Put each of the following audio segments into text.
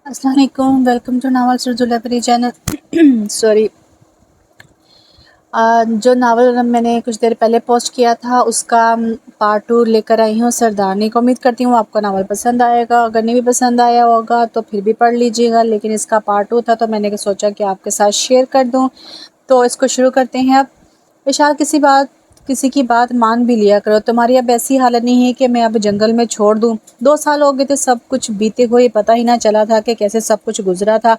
अस्सलाम वालेकुम, welcome to novel सुरजुलबरी चैनल। सॉरी। जो नावल मैंने कुछ देर पहले पोस्ट किया था उसका पार्ट 2 लेकर आई हूँ सरदारनी को। उम्मीद करती हूँ आपको नावल पसंद आएगा। अगर नहीं भी पसंद आया होगा तो फिर भी पढ़ लीजिएगा, लेकिन इसका पार्ट 2 था तो मैंने सोचा कि आपके साथ शेयर कर दूँ। तो इसको शुरू करते हैं। अब विशाल, किसी की बात मान भी लिया करो। तुम्हारी अब ऐसी हालत नहीं है कि मैं अब जंगल में छोड़ दूँ। 2 साल हो गए थे सब कुछ बीते हुए, पता ही ना चला था कि कैसे सब कुछ गुजरा था।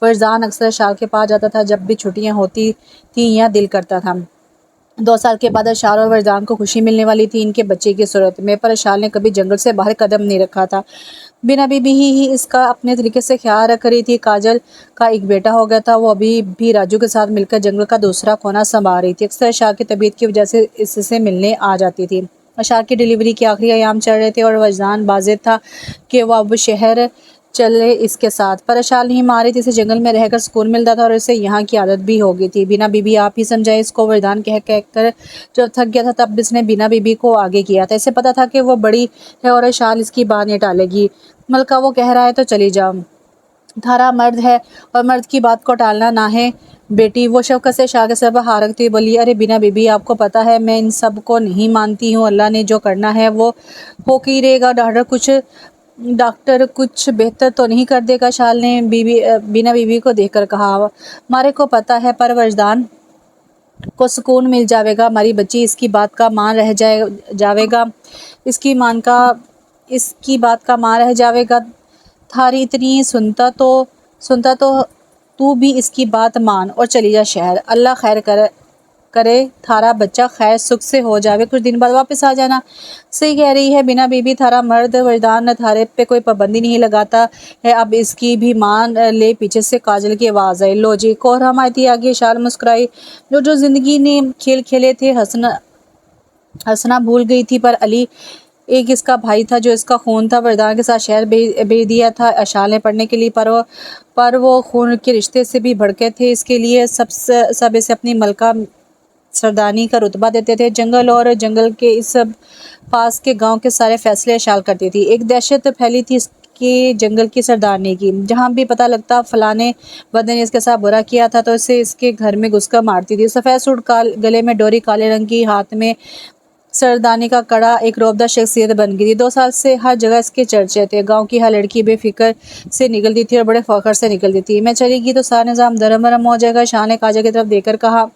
फरजान अक्सर शाल के पास जाता था जब भी छुट्टियां होती थी या दिल करता था। 2 साल के बाद अशाल और वरदान को खुशी मिलने वाली थी इनके बच्चे की सूरत में, पर अशाल ने कभी जंगल से बाहर कदम नहीं रखा था। बिना बीबी ही इसका अपने तरीके से ख्याल रख रही थी। काजल का एक बेटा हो गया था, वो अभी भी राजू के साथ मिलकर जंगल का दूसरा कोना संभाल रही थी। अक्सर अशाल की तबीयत की वजह से इससे मिलने आ जाती थी। अशाल की डिलीवरी के आखिरी अयाम चल रहे थे और वजदान बाजिद था कि वह अब शहर चले इसके साथ, पर अशाल नहीं मान रही थी। इसे जंगल में रहकर सुकून मिलता था और इसे यहाँ की आदत भी हो गई थी। बिना बीबी आप ही समझाए इसको, वरदान कह कह कर जब थक गया था तब इसने बिना बीबी को आगे किया था। इसे पता था कि वो बड़ी है और अशाल इसकी बात नहीं टालेगी। मलका वो कह रहा है तो चली जाओ। थारा मर्द है और मर्द की बात को टालना ना है बेटी। वो शौकत से शाह के सर पर हाथ रखती हुई बोली, अरे बिना बीबी आपको पता है मैं इन सब को नहीं मानती हूँ। अल्लाह ने जो करना है वो हो के ही रहेगा। डॉक्टर कुछ बेहतर तो नहीं कर देगा। शाल ने बिना बीबी को देखकर कहा, मारे को पता है पर वजदान को सुकून मिल जाएगा। हमारी बच्ची इसकी बात का मान रह जाएगा। इसकी बात का मान रह जाएगा। थारी इतनी सुनता तो तू भी इसकी बात मान और चली जा शहर। अल्लाह खैर करे थारा बच्चा खैर सुख से हो जावे, कुछ दिन बाद वापस आ जाना। सही कह रही है बिना बीबी। थारा मर्द वरदान न थारे पे कोई पाबंदी नहीं लगाता है, अब इसकी भी मान ले। पीछे से काजल की आवाज़ आई, लो जी कोहराम आती आगे। शाल मुस्कुराई। जो जिंदगी ने खेल खेले थे हंसना भूल गई थी, पर अली एक इसका भाई था जो इसका खून था। वरदान के साथ शहर भेज दिया था अशाल ने पढ़ने के लिए, पर वो खून के रिश्ते से भी भड़के थे। इसके लिए सब इसे अपनी मलका सरदानी का रुतबा देते थे। जंगल और जंगल के इस पास के गांव के सारे फैसले अशाल करती थी। एक दहशत फैली थी इसके जंगल की सरदारनी की। जहां भी पता लगता फलाने बंदे ने इसके साथ बुरा किया था तो इसे इसके घर में घुसकर मारती थी। सफ़ेद सूट गले में डोरी, काले रंग की, हाथ में सरदानी का कड़ा, एक रोबदा शख्सियत बन गई थी। 2 साल से हर जगह इसके चर्चे थे। गांव की हर लड़की बेफिक्र से निकलती थी और बड़े फख्र से निकलती थी। मैं चलेगी तो सारा निज़ाम दरम बरम हो जाएगा। शाह ने काजा की तरफ देखकर कहा,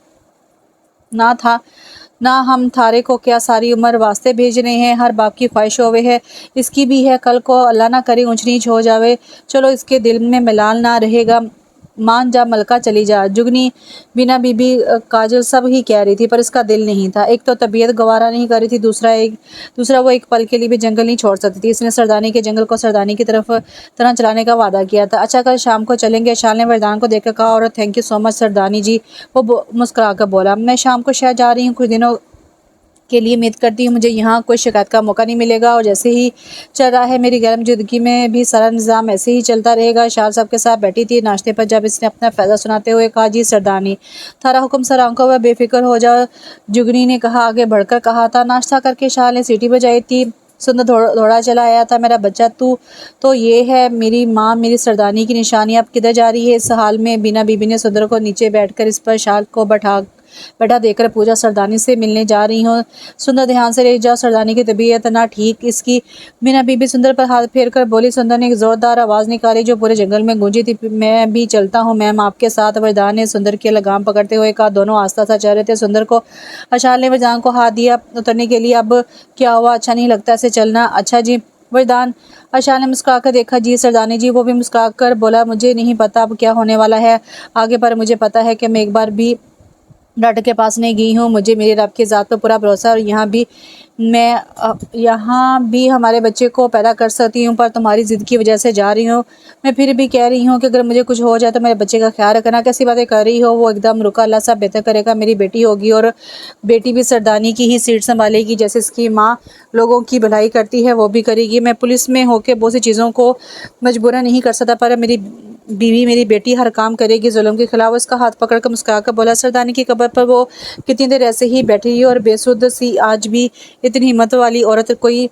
ना हम थारे को क्या सारी उम्र वास्ते भेज रहे हैं। हर बाप की ख्वाहिश होवे है, इसकी भी है। कल को अल्लाह ना करे ऊंच नीच हो जावे, चलो इसके दिल में मिलाल ना रहेगा। मान जा मलका, चली जा। जुगनी बिना बीबी काजल सब ही कह रही थी, पर इसका दिल नहीं था। एक तो तबीयत गवारा नहीं कर रही थी, दूसरा वो एक पल के लिए भी जंगल नहीं छोड़ सकती थी। इसने सरदानी के जंगल को सरदानी की तरह चलाने का वादा किया था। अच्छा कल शाम को चलेंगे, शाल ने वरदान को देखकर कहा। और थैंक यू सो मच सरदानी जी, वो मुस्कुरा कर बोला। मैं शाम को शहर जा रही हूँ कुछ दिनों के लिए। उम्मीद करती हूँ मुझे यहाँ कोई शिकायत का मौका नहीं मिलेगा। और जैसे ही चल रहा है मेरी गैर मौजूदगी में भी सारा निज़ाम ऐसे ही चलता रहेगा। शाल सबके साथ बैठी थी नाश्ते पर, जब इसने अपना फैसला सुनाते हुए कहा, जी सरदारनी, थारा हुक्म सर, आंखों पर बेफिक्र हो जाओ। जुगनी ने कहा, आगे बढ़कर कहा था। नाश्ता करके शाल ने सीटी बजाई थी। सुंदर दौड़ा चला आया था, मेरा बच्चा तू तो ये है मेरी माँ, मेरी सरदारनी की निशानी। अब किधर जा रही है इस हाल में? बिना बीबी ने सुंदर को नीचे बैठकर इस पर शाल को बैठा देकर पूजा, सरदानी से मिलने जा रही हूँ। सुंदर ध्यान से ले जाओ, सरदानी की तबीयत ना ठीक इसकी। बिना बीबी सुंदर पर हाथ फेर कर बोली। सुंदर ने एक जोरदार आवाज निकाली जो पूरे जंगल में गूंजी थी, मैं भी चलता हूँ मैम आपके साथ। वरदान ने सुंदर की लगाम पकड़ते हुए कहा। दोनों आस्ता सा चल रहे थे। सुंदर को अशाल ने वरदान को हाथ दिया उतरने के लिए। अब क्या हुआ, अच्छा नहीं लगता ऐसे चलना? अच्छा जी वरदान, अशाल ने मुस्कुरा कर देखा। जी सरदानी जी, वो भी मुस्कुरा कर बोला। मुझे नहीं पता अब क्या होने वाला है आगे, पर मुझे पता है कि मैं एक बार भी डॉक्टर के पास नहीं गई हूँ। मुझे मेरे रब की ज़ात पर पूरा भरोसा है और यहाँ भी हमारे बच्चे को पैदा कर सकती हूँ, पर तुम्हारी ज़िद की वजह से जा रही हूँ। मैं फिर भी कह रही हूँ कि अगर मुझे कुछ हो जाए तो मेरे बच्चे का ख्याल रखना। कैसी बातें कर रही हो? वो एकदम रुका। अल्लाह सब बेहतर करेगा, मेरी बेटी होगी और बेटी भी सरदानी की ही सीट संभालेगी। जैसे इसकी माँ लोगों की भलाई करती है वो भी करेगी। मैं पुलिस में होकर बहुत सी चीज़ों को मजबूरन नहीं कर सकता, पर मेरी बीवी, मेरी बेटी हर काम करेगी जुल्म के खिलाफ। उसका हाथ पकड़कर मुस्कुरा कर बोला। सरदानी की कब्र पर वो कितनी देर ऐसे ही बैठी रही और बेसुध सी। आज भी इतनी हिम्मत वाली औरत कोई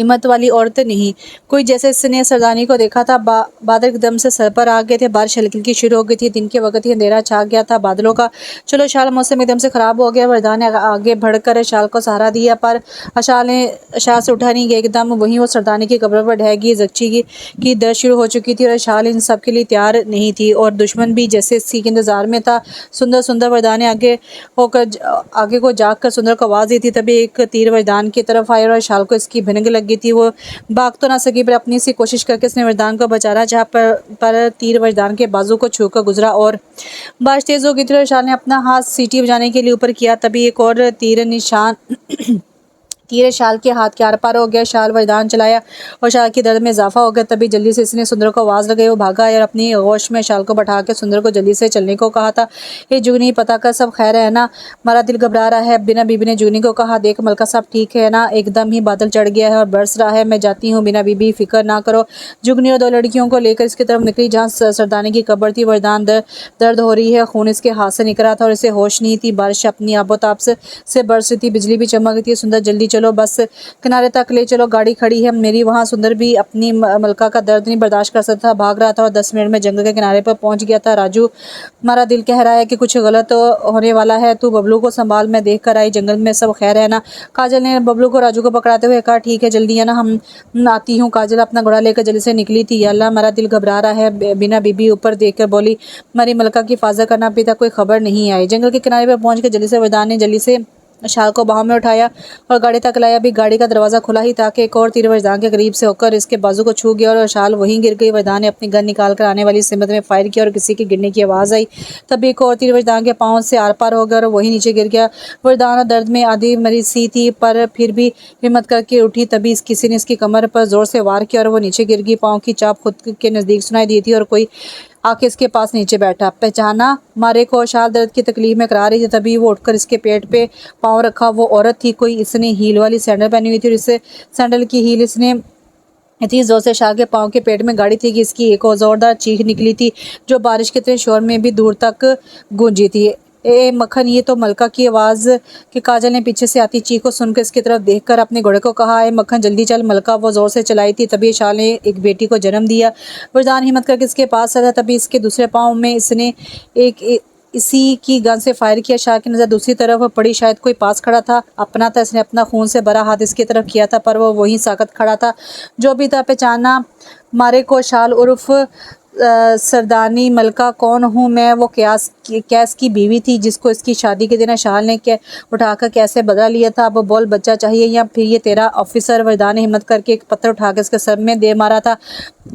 हिम्मत वाली औरत नहीं। कोई जैसे इसने सरदारनी को देखा था, बादल एकदम से सर पर आ गए थे। बारिश हल्की हल्की शुरू हो गई थी। दिन के वक्त ही अंधेरा छा गया था बादलों का। चलो शाल, मौसम एकदम से खराब हो गया। वरदान ने आगे बढ़कर शाल को सहारा दिया, पर शाल से उठा नहीं गया। एकदम वहीं वो सरदारनी की कब्र पर ढह गई। जच्ची की दर्द शुरू हो चुकी थी और शाल इन सब के लिए तैयार नहीं थी, और दुश्मन भी जैसे इसी के इंतजार में था। सुंदर सुंदर वरदान ने आगे को जाग कर सुंदर को आवाज दी थी। तभी एक तीर वरदान की तरफ आया और शाल को इसकी भिनक लगी थी। वो भाग तो ना सकी, पर अपनी सी कोशिश करके उसने वरदान को बचाना चाहा, पर तीर वरदान के बाजू को छूकर गुजरा और बारिश तेज हो गई थी। और शाल ने अपना हाथ सीटी बजाने के लिए ऊपर किया। तभी एक और तीर शाल के हाथ के आर पार हो गया। शाल वरदान चलाया और शाल की दर्द में इजाफा हो गया। तभी जल्दी से इसने सुंदर को आवाज लगाई। वो भागा और अपनी होश में शाल को बैठा के सुंदर को जल्दी से चलने को कहा था। ये जुगनी, पता कर सब खैर है ना? हमारा दिल घबरा रहा है। बिना बीबी ने जुगनी को कहा, देख मलका साहब ठीक है ना? एकदम ही बादल चढ़ गया है और बरस रहा है। मैं जाती हूँ बिना बीबी, फिक्र ना करो। जुगनी और दो लड़कियों को लेकर इसकी तरफ निकली जहाँ सरदारनी की कब्र थी। वरदान दर्द हो रही है, खून इसके हाथ से निकल रहा था और इसे होश नहीं थी। बारिश अपनी आबोताब से बरस रही थी, बिजली भी चमक रही थी। सुंदर जल्दी चलो, बस किनारे तक ले चलो, गाड़ी खड़ी है मेरी वहाँ। सुंदर भी अपनी मलका का दर्द नहीं बर्दाश्त कर सकता था, भाग रहा था और 10 मिनट में जंगल के किनारे पर पहुंच गया था। राजू, हमारा दिल कह रहा है कि कुछ गलत होने वाला है। तू बबलू को संभाल, मैं देख कर आई जंगल में सब खैर है ना? काजल ने बबलू को राजू को पकड़ाते हुए कहा, ठीक है जल्दी है ना, हम आती हूँ। काजल अपना घोड़ा लेकर जल्दी से निकली थी। अल्लाह, हमारा दिल घबरा रहा है। बिना बीबी ऊपर देखकर बोली, हमारी मलका की हिफाजत करना, अभी तक कोई खबर नहीं आई। जंगल के किनारे पर पहुंच कर जल्दी से वरदान ने जल्दी से शाल को बाहों में उठाया और गाड़ी तक लाया। अभी गाड़ी का दरवाजा खुला ही था कि एक और तीर वरदान के करीब से होकर इसके बाजू को छू गया और शाल वहीं गिर गई। वरदान ने अपनी गन निकाल कर आने वाली सिमत में फायर किया और किसी के गिरने की आवाज आई। तभी एक और तीर वरदान के पांव से आर पार हो गया और वहीं नीचे गिर गया। वरदान दर्द में आधी मरी सी थी, पर फिर भी हिम्मत करके उठी। तभी किसी ने इसकी कमर पर जोर से वार किया और वो नीचे गिर गई। पाँव की चाप खुद के नजदीक सुनाई दी थी और कोई आके इसके पास नीचे बैठा। पहचाना मारे को। शाल दर्द की तकलीफ में करा रही थी। तभी वो उठकर इसके पेट पे पाँव रखा। वो औरत थी कोई। इसने हील वाली सैंडल पहनी हुई थी और इससे सैंडल की हील इसने इतनी जोर से शाल के पाँव के पेट में गाड़ी थी कि इसकी एक और जोरदार चीख निकली थी, जो बारिश के तेज शोर में भी दूर तक गूंजी थी। ए मक्खन, ये तो मलका की आवाज कि काजल ने पीछे से आती चीख को सुनकर इसकी तरफ देखकर अपने घोड़े को कहा, ए मक्खन जल्दी चल। मलका वो जोर से चलाई थी। तभी शाल ने एक बेटी को जन्म दिया। वरदान हिम्मत करके इसके पास आया। तभी इसके दूसरे पाँव में इसने इसी की गन से फायर किया। शाल की नजर दूसरी तरफ पड़ी। शायद कोई पास खड़ा था, अपना था। इसने अपना खून से भरा हाथ इसकी तरफ किया था, पर वो वहीं साकत खड़ा था। जो भी था पहचाना मारे को। शाल उर्फ सरदारनी मलका कौन हूँ मैं? वो कैस की बीवी थी जिसको इसकी शादी के दिन शाल ने उठाकर कैसे बदला लिया था। अब बोल, बच्चा चाहिए या फिर ये तेरा ऑफिसर? वरदान ने हिम्मत करके एक पत्थर उठाकर इसके सर में दे मारा था।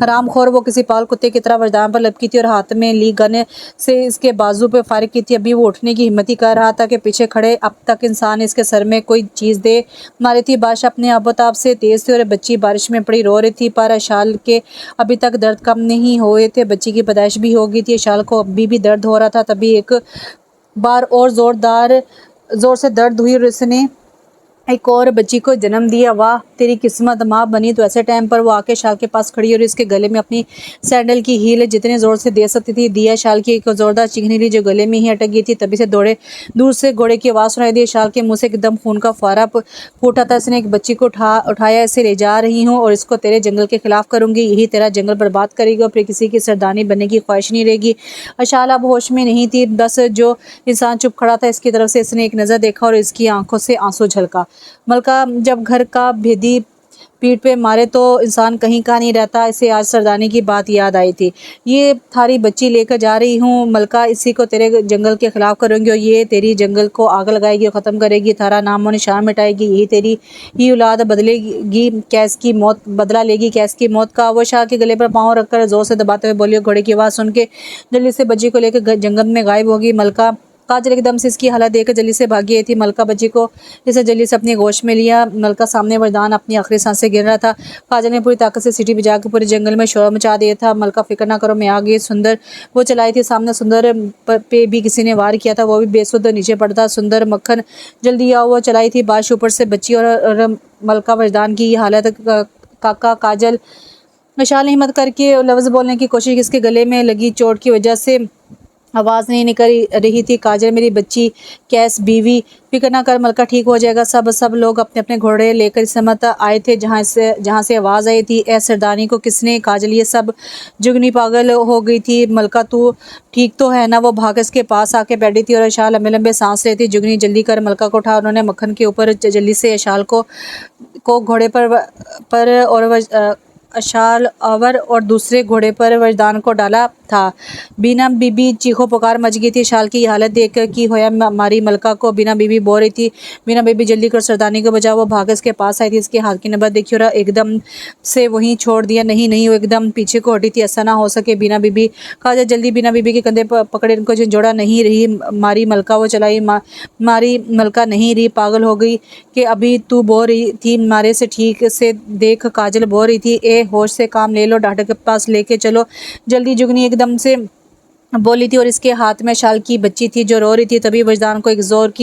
हरामखोर, वो किसी पाल कुत्ते की तरह वरदान पर लपकी थी और हाथ में ली गन से इसके बाजू पे फायर की थी। अभी वो उठने की हिम्मत ही कर रहा था कि पीछे खड़े अब तक इंसान इसके सर में कोई चीज दे मारी थी। बारिश अपने आबोताब से तेज थी और बच्ची बारिश में पड़ी रो रही थी, पर शाल के अभी तक दर्द कम नहीं हुए थे। बच्ची की पैदाइश भी हो गई थी। शाल को अभी भी दर्द हो रहा था। तभी एक बार और जोर से दर्द हुई और इसने एक और बच्ची को जन्म दिया। वाह तेरी किस्मत, माँ बनी। तो ऐसे टाइम पर वो आके शाल के पास खड़ी और इसके गले में अपनी सैंडल की हील जितने जोर से दे सकती थी दिया। शाल की एक जोरदार चीखने ली जो गले में ही अटक गई थी। तभी से दूर से घोड़े की आवाज़ सुनाई दी। शाल के मुंह से एकदम खून का फुहारा फूटा था। इसने एक बच्ची को उठाया, इसे ले जा रही हूँ और इसको तेरे जंगल के खिलाफ करूंगी। यही तेरा जंगल बर्बाद करेगी और फिर किसी की सरदारनी बनने की ख्वाहिश नहीं रहेगी। शाल अब होश में नहीं थी। बस जो इंसान चुप खड़ा था इसकी तरफ से इसने एक नज़र देखा और इसकी आंखों से आंसू झलका। मलका जब घर का भेदी पीठ पे मारे तो इंसान कहीं का नहीं रहता। इसे आज सरदारनी की बात याद आई थी। ये थारी बच्ची लेकर जा रही हूँ मलका, इसी को तेरे जंगल के खिलाफ करूंगी और ये तेरी जंगल को आग लगाएगी और ख़त्म करेगी। थारा नामो निशान मिटाएगी। यही तेरी ही औलाद बदला लेगी कैस की मौत का। वो शाह के गले पर पाँव रखकर जोर से दबाते हुए बोली। घोड़े की आवाज़ सुन के जल्दी से बच्ची को लेकर जंगल में गायब होगी। मलका काजल एकदम से इसकी हालत देखकर जल्दी से भागी आई थी। मलका बच्ची को इसे जल्दी से अपनी गोश में लिया। मलका सामने वरदान अपनी आखिरी सांस से गिर रहा था। काजल ने पूरी ताकत से सीटी बजा के पूरे जंगल में शोर मचा दिया था। मलका फिक्र ना करो, मैं आ गई। सुंदर वो चलाई थी। सामने सुंदर पे भी किसी ने वार किया था, वो भी बेसुध नीचे पड़ता। सुंदर मक्खन जल्दी आओ, वो चलाई थी। बारिश ऊपर से बच्ची और मलका वरदान की हालत। काका काजल शाल ने हिम्मत करके लफ्ज़ बोलने की कोशिश, इसके गले में लगी चोट की वजह से आवाज़ नहीं निकल रही थी। काजल मेरी बच्ची, कैस बीवी, फिक्र ना कर, मलका ठीक हो जाएगा। सब लोग अपने अपने घोड़े लेकर इस समय आए थे जहाँ से आवाज़ आई थी। ए सरदारनी को किसने? काजल, ये सब। जुगनी पागल हो गई थी। मलका तू ठीक तो है ना? वो भागस के पास आके बैठी थी और शाल लंबे लंबे सांस लेती। जुगनी जल्दी कर, मलका को उठा। उन्होंने मक्खन के ऊपर जल्दी से शाल को घोड़े पर और अशाल अवर और दूसरे घोड़े पर वजदान को डाला था। बीना बीबी चीखो पुकार मच गई थी। शाल की हालत देखकर की होया मारी मलका को बीना बीबी बोल रही थी, बीना बीबी जल्दी कर, सरदारनी को बचाओ। वो भागस के पास आई थी। इसके हाथ की नंबर देखी और एकदम से वहीं छोड़ दिया। नहीं नहीं, वो एकदम पीछे को हटी थी। ऐसा ना हो सके। बीना बीबी कहा, जल्दी बीना बीबी के कंधे पकड़े, इनको झंझोड़ा। नहीं रही मारी मलका, वो चलाई मारी मलका नहीं रही। पागल हो गई कि अभी तू बोल रही थी मारे से ठीक से देख। काजल बोल रही थी, ए होश से काम ले लो, डॉक्टर के पास लेके चलो जल्दी। जुगनी एकदम से बोली थी और इसके हाथ में शाल की बच्ची थी जो रो रही थी। तभी वजदान को एक जोर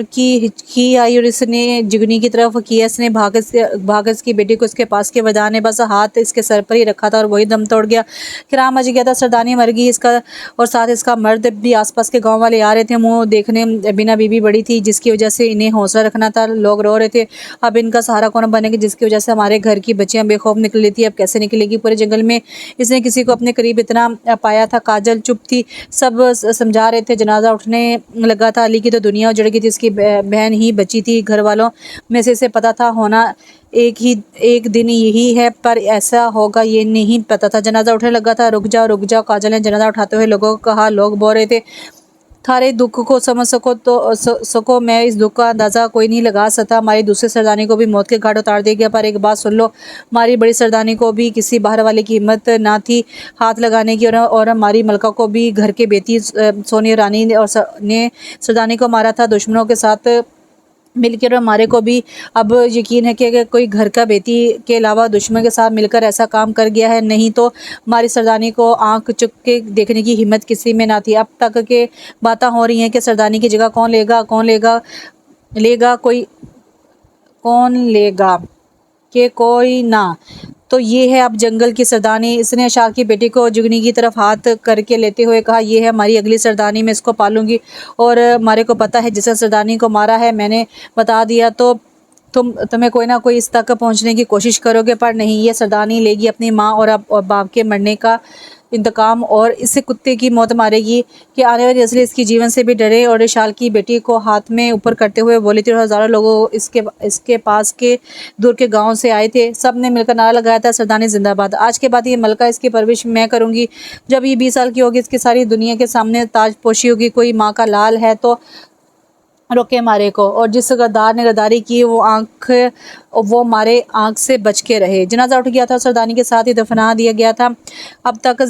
की हिचकी आई और इसने जुगनी की तरफ किया। इसने भागस की बेटी को इसके पास के वजदान ने बस हाथ इसके सर पर ही रखा था और वही दम तोड़ गया। किराम मच गया था। सरदारनी मर गई, इसका और साथ इसका मर्द भी। आसपास के गांव वाले आ रहे थे मुंह देखने। बीना बीबी बड़ी थी जिसकी वजह से इन्हें हौसला रखना था। लोग रो रहे थे, अब इनका सहारा कौन बनेगा, जिसकी वजह से हमारे घर की बच्चियां बेखौफ निकली थी, अब कैसे निकलेगी पूरे जंगल में। इसने किसी को अपने करीब इतना पाया था। काजल चुप थी, सब समझा रहे थे। जनाजा उठने लगा था। अली की तो दुनिया उजड़ गई थी। इसकी बहन ही बची थी। घर वालों में से इसे पता था होना एक दिन यही है, पर ऐसा होगा ये नहीं पता था। जनाजा उठने लगा था। रुक जाओ। काजल ने जनाजा उठाते हुए लोगों को कहा। लोग बोल रहे थे, थारे दुख को समझ सको मैं इस दुख का अंदाज़ा कोई नहीं लगा सकता। हमारी दूसरी सरदारनी को भी मौत के घाट उतार दिया गया। पर एक बात सुन लो, हमारी बड़ी सरदारनी को भी किसी बाहर वाले की हिम्मत ना थी हाथ लगाने की, और हमारी मलका को भी घर के बेटी सोनी रानी ने सरदारनी को मारा था दुश्मनों के साथ मिलकर। हमारे को भी अब यकीन है कि अगर कोई घर का बेटी के अलावा दुश्मन के साथ मिलकर ऐसा काम कर गया है, नहीं तो हमारी सरदारनी को आंख चुक के देखने की हिम्मत किसी में ना थी। अब तक के बातें हो रही हैं कि सरदारनी की जगह कौन लेगा कि कोई ना। तो ये है अब जंगल की सरदारनी। इसने अशाल की बेटी को जुगनी की तरफ हाथ करके लेते हुए कहा, ये है हमारी अगली सरदारनी, मैं इसको पालूंगी। और हमारे को पता है जिसे सरदारनी को मारा है मैंने बता दिया तो तुम्हें कोई ना कोई इस तक पहुंचने की कोशिश करोगे, पर नहीं, ये सरदारनी लेगी अपनी माँ और बाप के मरने का इंतकाम और इससे कुत्ते की मौत मारेगी कि आने वाली नस्लें इसकी जीवन से भी डरे। और शाल की बेटी को हाथ में ऊपर करते हुए बोली थी। और हज़ारों लोगों इसके पास के दूर के गांव से आए थे। सब ने मिलकर नारा लगाया था, सरदारनी जिंदाबाद। आज के बाद ये मलका, इसकी परवरिश मैं करूंगी। जब ये 20 साल की होगी, इसकी सारी दुनिया के सामने ताजपोशी होगी। कोई माँ का लाल है तो रोके मारे को, और जिस गद्दार ने गद्दारी की वो मारे आंख से बच के रहे। जनाजा उठ गया था, सरदारनी के साथ ही दफना दिया गया था। अब तक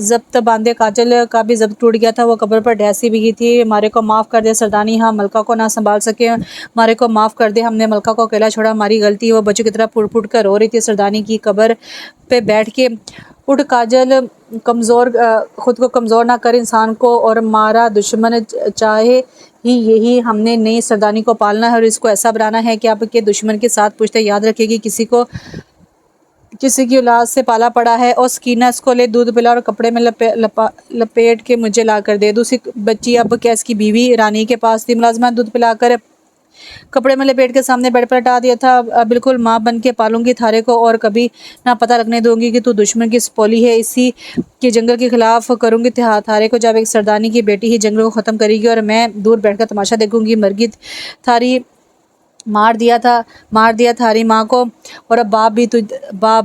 जब्त बांधे काजल का भी जब्त टूट गया था। वो कब्र पर ढहसी भी गई थी। हमारे को माफ़ कर दे सरदारनी, हाँ मलका को ना संभाल सके, हमारे को माफ़ कर दे, हमने मलका को अकेला छोड़ा, हमारी गलती। वो बच्चों की तरह फुट फुट कर रो रही थी सरदारनी की कब्र पे बैठ के। उठ काजल, खुद को कमज़ोर ना कर इंसान को, और मारा दुश्मन चाहे ही यही हमने नई सरदारनी को पालना है और इसको ऐसा बनाना है कि आपके दुश्मन के साथ पूछते याद रखेगी किसी की औलाद से पाला पड़ा है। और स्कीना, इसको ले दूध पिला और कपड़े में लपेट के मुझे ला कर दे। दूसरी बच्ची अब कैस की बीवी रानी के पास थी। मुलाजमा दूध पिलाकर कपड़े में लपेट के सामने बेड पर हटा दिया था। बिल्कुल माँ बन के पालूंगी थारे को और कभी ना पता लगने दूंगी कि तू दुश्मन की स्पोली है। इसी के जंगल के खिलाफ करूंगी थारे को। जब एक सरदारनी की बेटी ही जंगल को ख़त्म करेगी और मैं दूर बैठकर तमाशा देखूंगी। मरगी थारी मार दिया थारी माँ को, और अब बाप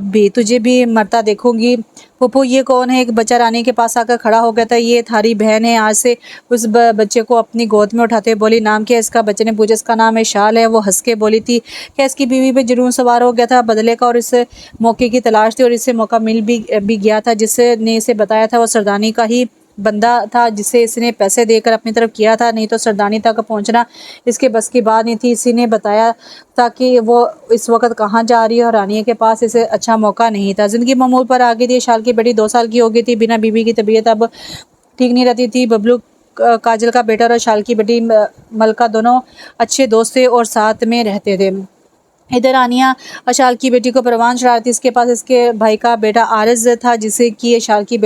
भी तुझे भी मरता देखूंगी। पप्पू, ये कौन है? एक बच्चा रानी के पास आकर खड़ा हो गया था। ये थारी बहन है। आज से उस बच्चे को अपनी गोद में उठाते हुए बोली, नाम क्या है इसका? बच्चे ने पूछा। इसका नाम है शाल है। वो हंस के बोली थी कि इसकी बीवी पे जुनून सवार हो गया था बदले का, और इस मौके की तलाश थी और इसे मौका मिल भी गया था। जिसने इसे बताया था वो सरदारनी का ही बंदा था, जिसे इसने पैसे देकर अपनी तरफ किया था, नहीं तो सरदारनी तक पहुंचना इसके बस की बात नहीं थी। इसी ने बताया था कि वो इस वक्त कहाँ जा रही है और रानिया के पास इसे अच्छा मौका नहीं था। ज़िंदगी मामूल पर आ गई थी। शाल की बेटी 2 साल की हो गई थी। बिना बीवी की तबीयत अब ठीक नहीं रहती थी। बबलू, काजल का बेटा और शाल की बेटी मलका दोनों अच्छे दोस्त थे और साथ में रहते थे। इधर आनिया अशाल की बेटी को परवान चढ़ा रही थी। इसके पास इसके भाई का बेटा आरिज़ था, जिसकी शाल की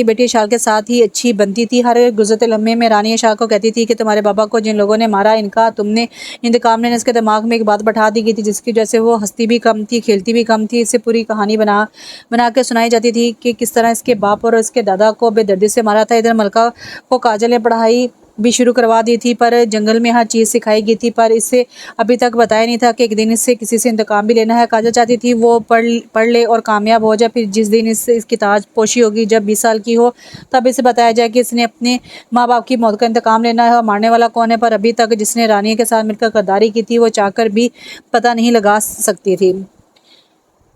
बेटी शाल के साथ ही अच्छी बनती थी। हर गुजरते लम्हे में रानिया शाल को कहती थी कि तुम्हारे बाबा को जिन लोगों ने मारा, इनका तुमने इंतकाम लेने। इसके दिमाग में एक बात बैठा दी गई थी, जिसकी वजह से वो हंसती भी कम थी, खेलती भी कम थी। इससे पूरी कहानी बना बना के सुनाई जाती थी कि किस तरह इसके बाप और इसके दादा को बेदर्दी से मारा था। इधर मलका को काजल ने पढ़ाई भी शुरू करवा दी थी, पर जंगल में हर चीज़ सिखाई गई थी, पर इससे अभी तक बताया नहीं था कि एक दिन इससे किसी से इंतकाम भी लेना है। काजल चाहती थी वो पढ़ ले और कामयाब हो जाए, फिर जिस दिन इसकी ताजपोशी होगी, जब 20 साल की हो, तब इसे बताया जाए कि इसने अपने माँ बाप की मौत का इंतकाम लेना है और मारने वाला कौन है। पर अभी तक जिसने रानिया के साथ मिलकर गद्दारी की थी, वो चाहकर भी पता नहीं लगा सकती थी।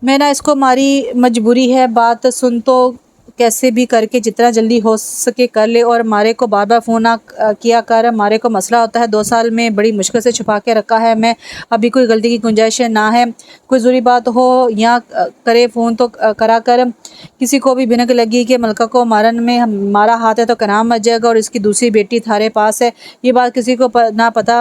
मैं ना इसको मारी मजबूरी है, बात सुन तो कैसे भी करके जितना जल्दी हो सके कर ले, और मारे को बार बार फ़ोन ना किया कर। मारे को मसला होता है, 2 साल में बड़ी मुश्किल से छुपा के रखा है मैं, अभी कोई गलती की गुंजाइश ना है। कोई ज़रूरी बात हो या करे फ़ोन तो करा कर। किसी को भी भिनक लगी कि मलका को मारन में मारा हाथ है तो कनाम मच जाएगा और इसकी दूसरी बेटी थारे पास है, ये बात किसी को ना पता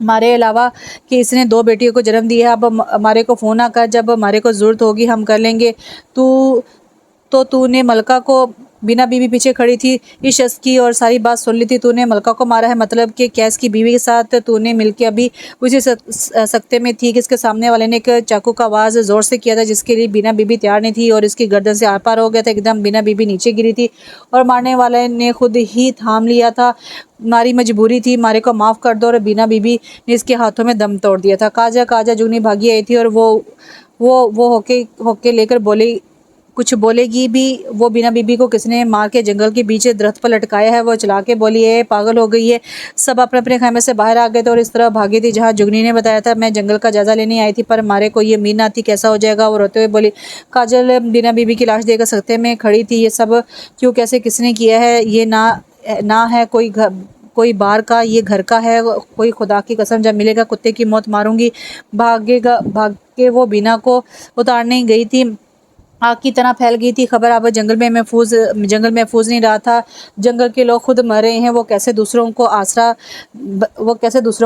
हमारे अलावा कि इसने 2 बेटियों को जन्म दिया है। अब हमारे को फ़ोन ना कर, जब हमारे को ज़रूरत होगी हम कर लेंगे। तू तो तूने मलका को बिना बीवी पीछे खड़ी थी इस शख्स की और सारी बात सुन ली थी। तूने मलका को मारा है, मतलब कि कैस की बीवी के साथ तूने मिलके अभी उसी सकते में थी कि इसके सामने वाले ने एक चाकू का आवाज़ ज़ोर से किया था, जिसके लिए बिना बीवी तैयार नहीं थी और इसकी गर्दन से आर पार हो गया था। एकदम बिना बीवी नीचे गिरी थी और मारने वाले ने खुद ही थाम लिया था। मारी मजबूरी थी, मारे को माफ़ कर दो। और बिना बीबी ने इसके हाथों में दम तोड़ दिया था। काजा काजा जुगनी भागी आई थी और वो होके लेकर बोली, कुछ बोलेगी भी। वो बिना बीबी को किसने मार के जंगल के बीच दरख्त पर लटकाया है, वो चला के बोली है पागल हो गई है। सब अपने अपने खेमे से बाहर आ गए थे और इस तरह भागी थी जहाँ जुगनी ने बताया था। मैं जंगल का जायजा लेने आई थी, पर मारे को ये उम्मीद ना थी कैसा हो जाएगा। वो रोते हुए बोली, काजल बिना बीबी की लाश देकर सकते में खड़ी थी। ये सब क्यों, कैसे, किसने किया है? ये ना है कोई बाहर का, ये घर का है। कोई खुदा की कसम, जब मिलेगा कुत्ते की मौत मारूंगी। भाग के वो बिना को उतारने गई थी, आग की तरह फैल गई थी खबर। अब जंगल महफूज नहीं रहा था। जंगल के लोग खुद मर रहे हैं, वो कैसे दूसरों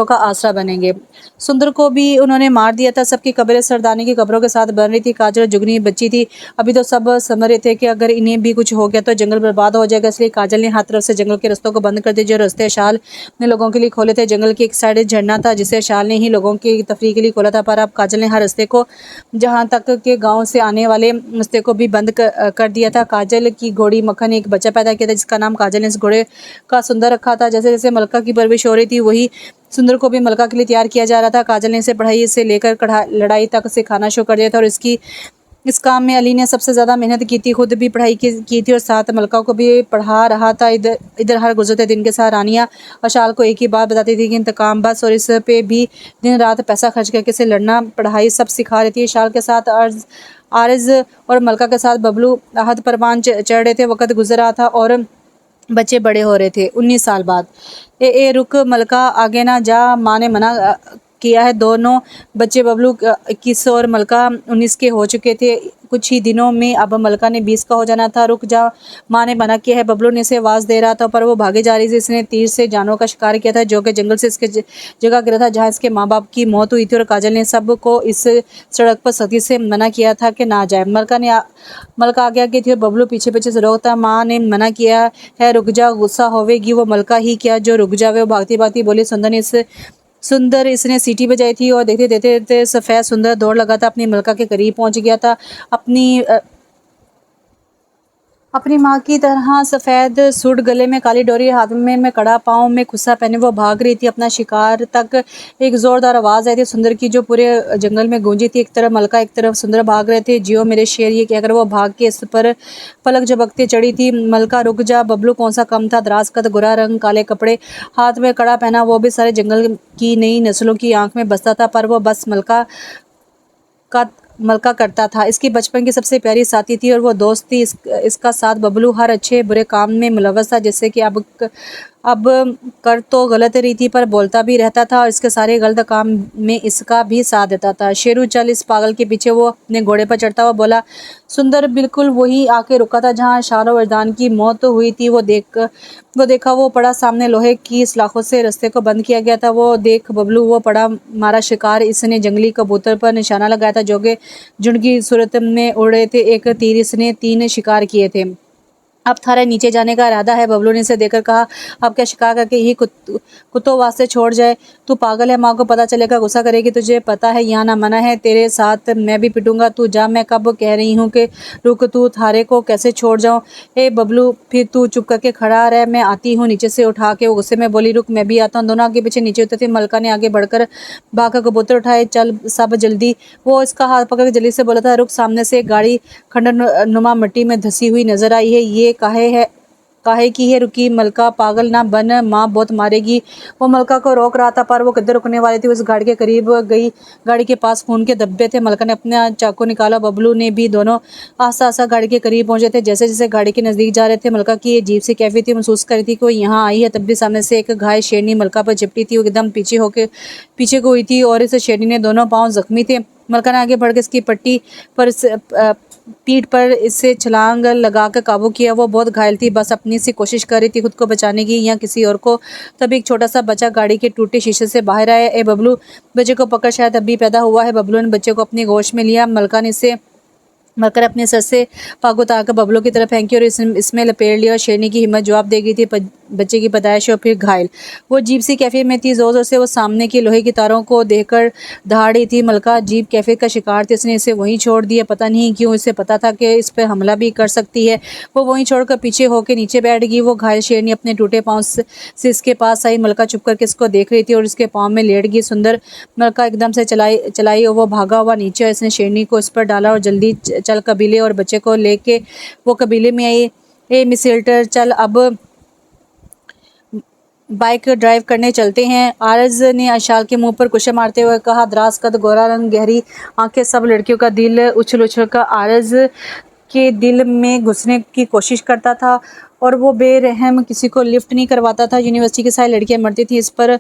का आसरा बनेंगे। सुंदर को भी उन्होंने मार दिया था। सबकी कब्रें सरदानी की कब्रों के साथ बन रही थी। काजल जुगनी बच्ची थी, अभी तो सब समझ रहे थे कि अगर इन्हें भी कुछ हो गया तो जंगल बर्बाद हो जाएगा। इसलिए काजल ने हर तरफ से जंगल के रस्तों को बंद कर दिया, जो रास्ते शाल ने लोगों के लिए खोले थे। जंगल की एक साइड झरना था, जिसे शाल ने ही लोगों की तफरीह के लिए खोला था, पर अब काजल ने हर रास्ते को, जहाँ तक के गाँव से आने वाले रास्ते को भी बंद कर दिया था। काजल की घोड़ी मक्खन ने एक बच्चा पैदा किया था, जिसका नाम काजल ने इस घोड़े का सुंदर रखा था। जैसे जैसे मलका की परवरिश हो रही थी, वही सुंदर को भी मलका के लिए तैयार किया जा रहा था। काजल ने इसे पढ़ाई से लेकर लड़ाई तक सिखाना शुरू कर दिया था और इस काम में अली ने सबसे ज़्यादा मेहनत की थी। खुद भी पढ़ाई की थी और साथ मलका को भी पढ़ा रहा था। इधर हर गुजरते दिन के साथ रानिया अशाल को एक ही बात बताती थी कि इंतकाम बस, और इस पे भी दिन रात पैसा खर्च करके इसे लड़ना पढ़ाई सब सिखा रही थी। शाल के साथ आरिज़ और मलका के साथ बबलू आहत परवान चढ़ रहे थे। वक्त गुजर रहा था और बच्चे बड़े हो रहे थे। 19 साल बाद रुक, मलका आगे ना जा, माँ ने मना किया है। दोनों बच्चे बबलू 21 और मलका 19 के हो चुके थे कुछ ही दिनों में। अब मलका ने 20 का हो जाना था। रुक जा, माँ ने मना किया है। बबलू ने इसे आवाज़ दे रहा था, पर वो भागे जा रही थी। इसने तीर से जानवरों का शिकार किया था, जो कि जंगल से इसके जगह गिरा था जहाँ इसके माँ बाप की मौत हुई थी। और काजल ने सब को इस सड़क पर सख्ती से मना किया था कि ना जाए। मलका आगे आगे थी और बबलू पीछे पीछे से रोकता। माँ ने मना किया है, रुक जा, गुस्सा होवेगी। वो मलका ही क्या जो रुक जावे। वो भागती भागती बोली, सुंदर इसने सीटी बजाई थी और देखते देखते सफ़ेद सुंदर दौड़ लगा था, अपनी मलका के करीब पहुंच गया था। अपनी माँ की तरह सफ़ेद सूट, गले में काली डोरी, हाथ में कड़ा, पाँव में खुस्सा पहने वो भाग रही थी अपना शिकार तक। एक ज़ोरदार आवाज़ आई थी सुंदर की, जो पूरे जंगल में गूंजी थी। एक तरफ मलका, एक तरफ सुंदर भाग रहे थे। जियो मेरे शेर, ये कहकर वो भाग के इस पर पलक झपकते चढ़ी थी। मलका, रुक जा। बबलू कौन सा कम था, दराज कद, गोरा रंग, काले कपड़े, हाथ में कड़ा पहना। वो भी सारे जंगल की नई नस्लों की आंख में बसता था, पर वो बस मलका करता था। इसकी बचपन की सबसे प्यारी साथी थी और वो दोस्त थी। इसका साथ बबलू हर अच्छे बुरे काम में मुलव्वस था, जैसे कि अब कर तो गलत रही थी पर बोलता भी रहता था और इसके सारे गलत काम में इसका भी साथ देता था। शेरू चल इस पागल के पीछे वो अपने घोड़े पर चढ़ता हुआ बोला। सुंदर बिल्कुल वही आके रुका था जहाँ शाहरुवरदान की मौत हुई थी। वो देखा वो पड़ा सामने लोहे की सलाखों से रास्ते को बंद किया गया था। वो देख बबलू वो पड़ा मारा शिकार। इसने जंगली कबूतर पर निशाना लगाया था जो कि झुंड की सूरत में उड़ रहे थे। एक तीर इसने 3 शिकार किए थे। अब थारा नीचे जाने का इरादा है। बबलू ने इसे देखकर कहा। अब क्या शिकार करके यही कुत्तों वास्ते छोड़ जाए? तू पागल है, माँ को पता चलेगा गुस्सा करेगी। तुझे पता है यहाँ ना मना है, तेरे साथ मैं भी पिटूंगा। तू जा, मैं कब कह रही हूँ कि रुक। तू थारे को कैसे छोड़ जाऊँ? ए बबलू, फिर तू चुप करके खड़ा रह, मैं आती हूँ। नीचे से उठा के वो गुस्से में बोली। रुक, मैं भी आता हूँ। दोनों आगे पीछे नीचे उतरते। मलका ने आगे बढ़कर भाग कबूतर उठाए। चल सब जल्दी। वो इसका हाथ पकड़ के जल्दी से बोला था। रुक, सामने से एक गाड़ी खंडर नुमा मिट्टी में धसी हुई नजर आई है। ये काहे की है? रुकी मलका, पागल ना बन, माँ बहुत मारेगी। वो मलका को रोक रहा था पर वो किधर रुकने वाली थी। उस गाड़ी के करीब गई। गाड़ी के पास खून के धब्बे थे। मलका ने अपना चाकू निकाला। बबलू ने भी। दोनों आस्ता आस्ता गाड़ी के करीब पहुंचे थे। जैसे जैसे गाड़ी के नजदीक जा रहे थे मलका की अजीब सी कैफियत थी। महसूस कर रही थी कि वो यहाँ आई है। तब भी सामने से एक घायल शेरनी मलका पर चिपटी थी। वो एकदम पीछे को हुई थी और इस शेरनी ने दोनों पाँव जख्मी थे। मलका ने आगे बढ़कर इसकी पीठ पर इससे छलांग लगाकर काबू किया। वो बहुत घायल थी, बस अपनी सी कोशिश कर रही थी खुद को बचाने की या किसी और को। तभी एक छोटा सा बच्चा गाड़ी के टूटे शीशे से बाहर आया। ए बबलू, बच्चे को पकड़, शायद अभी पैदा हुआ है। बबलू ने बच्चे को अपनी गोश में लिया। मलका ने इसे मकर अपने सर से पाग उतारकर बबलू की तरफ फेंकी और इसमें लपेट लिया। और शेरनी की हिम्मत जवाब दे गई थी। बच्चे की पैदाइश और फिर घायल। वो अजीब सी कैफियत में थी। जोर जोर से वो सामने की लोहे की तारों को देखकर दहाड़ रही थी। मलका अजीब कैफियत का शिकार थी। इसने इसे वहीं छोड़ दिया। पता नहीं क्यों, इसे पता था कि इस पर हमला भी कर सकती है। वो वहीं छोड़कर पीछे होकर नीचे बैठ गई। वो घायल शेरनी अपने टूटे पाँव से इसके पास आई। मलका चुप करके इसको देख रही थी और इसके पाँव में लेट गई। सुंदर मलका एकदम से चलाई और वो भागा हुआ नीचे। इसने शेरनी को इस पर डाला और जल्दी चल कबीले और बच्चे को लेके वो कबीले में आई। ए मिस हिल्टर, चल अब बाइक ड्राइव करने चलते हैं। आरज ने अशाल के मुंह पर कुशे मारते हुए कहा। दराज कद, गोरा रंग, गहरी आंखें, सब लड़कियों का दिल उछल उछल कर आरज के दिल में घुसने की कोशिश करता था और वो बेरहम किसी को लिफ्ट नहीं करवाता था। यूनिवर्सिटी की सारी लड़कियां मरती थी इस पर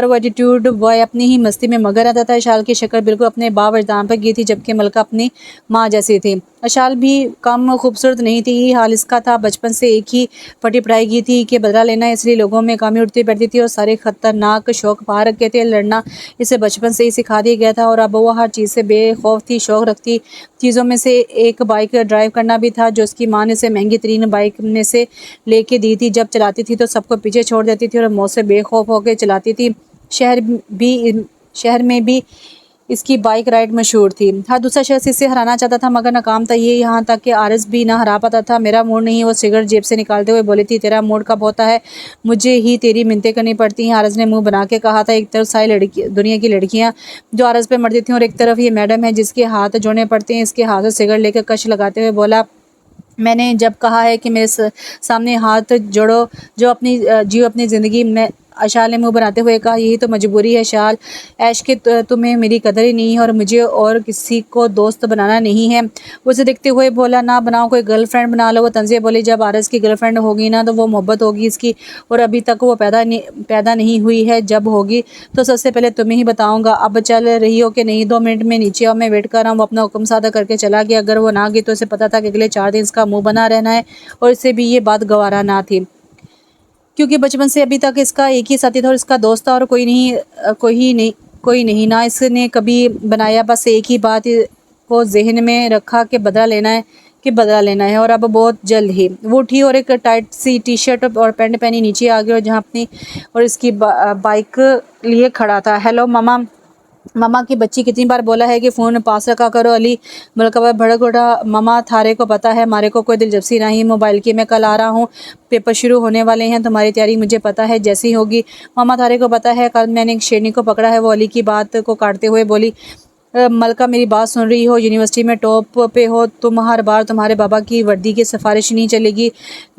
वो एटीट्यूड बॉय अपनी ही मस्ती में मगर रहता था। अशाल की शक्ल बिल्कुल अपने बावजदान पर गई थी जबकि मलका अपनी माँ जैसी थी। अशाल भी कम खूबसूरत नहीं थी। ये हाल इसका था। बचपन से एक ही पटी पढ़ाई की थी कि बदला लेना, इसलिए लोगों में कामी उठती बैठती थी और सारे खतरनाक शौक बाहर रखे थे। लड़ना इसे बचपन से ही सिखा दिया गया था और अब वो हर चीज़ से बेखौफ थी। शौक रखती चीज़ों में से एक बाइक ड्राइव करना भी था जो उसकी माँ ने इसे महंगी तरीन बाइक में से लेके दी थी। जब चलाती थी तो सबको पीछे छोड़ देती थी और मौत से बेखौफ होकर चलाती थी। शहर में भी इसकी बाइक राइड मशहूर थी। हर दूसरा शख्स इसे हराना चाहता था मगर नाकाम था ये, यहाँ तक कि आरस भी ना हरा पाता था। मेरा मूड नहीं, वो सिगरेट जेब से निकालते हुए बोली थी। तेरा मूड कब होता है? मुझे ही तेरी मिन्नतें करनी पड़ती हैं, आरस ने मुंह बना के कहा था। एक तरफ सारी दुनिया की लड़कियां जो आरस पे मरती थी और एक तरफ ये मैडम है जिसके हाथ जोड़ने पड़ते हैं। इसके हाथ से सिगरेट लेकर कश लगाते हुए बोला। मैंने जब कहा है कि मेरे सामने हाथ जोड़ो जियो अपनी ज़िंदगी में। अशाल ने मुंह बनाते हुए कहा। यही तो मजबूरी है शाल, ऐश के तुम्हें मेरी कदर ही नहीं है और मुझे और किसी को दोस्त बनाना नहीं है। उसे देखते हुए बोला। ना बनाओ, कोई गर्लफ्रेंड बना लो। वो तंजिया बोली। जब आरस की गर्लफ्रेंड होगी ना तो वो मोहब्बत होगी इसकी और अभी तक वो पैदा नहीं हुई है। जब होगी तो सबसे पहले तुम्हें ही बताऊंगा। अब चल रही हो कि नहीं? 2 मिनट में नीचे आओ, मैं वेट कर रहा हूँ। वो अपना हुक्म सादा करके चला गया। अगर वो ना गई तो उसे पता था कि अगले 4 दिन इसका मुंह बना रहना है और इससे भी ये बात गवारा ना थी क्योंकि बचपन से अभी तक इसका एक ही साथी था और इसका दोस्त था और कोई नहीं ना इसने कभी बनाया। बस एक ही बात को जहन में रखा कि बदला लेना है और अब बहुत जल्द ही। वो उठी और एक टाइट सी टी शर्ट और पैंट पहनी नीचे आ गई और जहाँ अपनी और इसकी बाइक लिए खड़ा था। हेलो मामा की बच्ची कितनी बार बोला है कि फ़ोन पास रखा करो। अली मलका भड़क उठा। मामा थारे को पता है मारे को कोई दिलचस्पी नहीं मोबाइल की। मैं कल आ रहा हूँ, पेपर शुरू होने वाले हैं, तुम्हारी तैयारी मुझे पता है जैसी होगी। मामा थारे को पता है कल मैंने एक शेरनी को पकड़ा है। वो अली की बात को काटते हुए बोली। मलका मेरी बात सुन रही हो? यूनिवर्सिटी में टॉप पे हो तुम, हर बार तुम्हारे बाबा की वर्दी की सिफारिश नहीं चलेगी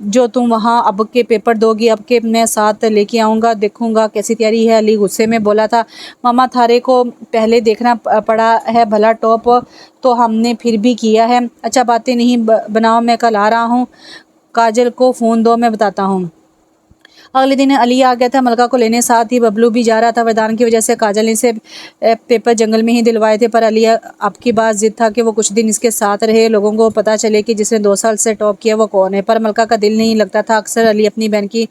जो तुम वहाँ अब के पेपर दोगी। अब के मैं साथ लेके आऊँगा, देखूँगा कैसी तैयारी है। अली गुस्से में बोला था। मामा थारे को पहले देखना पड़ा है भला, टॉप तो हमने फिर भी किया है। अच्छा बातें नहीं बनाओ, मैं कल आ रहा हूँ। काजल को फ़ोन दो, मैं बताता हूँ। अगले दिन अली आ गया था मलका को लेने, साथ ही बबलू भी जा रहा था। वरदान की वजह से काजल ने इसे पेपर जंगल में ही दिलवाए थे, पर अली आपकी बात जिद था कि वो कुछ दिन इसके साथ रहे, लोगों को पता चले कि जिसने 2 साल से टॉप किया वो कौन है। पर मलका का दिल नहीं लगता था। अक्सर अली अपनी बहन की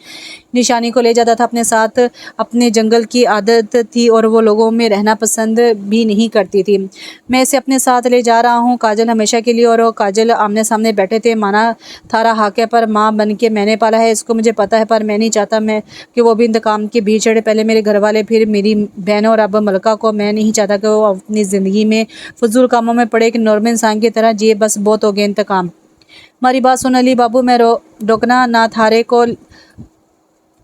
निशानी को ले जाता था अपने साथ। अपने जंगल की आदत थी और वो लोगों में रहना पसंद भी नहीं करती थी। मैं इसे अपने साथ ले जा रहा हूँ काजल हमेशा के लिए। और वो काजल आमने सामने बैठे थे। माना थारा हाके पर माँ बन के मैंने पाला है इसको, मुझे पता है, पर मैं नहीं चाहता मैं कि वो भी इंतकाम के बीच चढ़े। पहले मेरे घर वाले, फिर मेरी बहन और अब मलका को। मैं नहीं चाहता कि वो अपनी ज़िंदगी में फजूल कामों में पड़े, कि नॉर्मल इंसान की तरह जिए। बस बहुत हो गया इंतकाम। हमारी बात सुन अली बाबू, मैं रोकना ना थारे को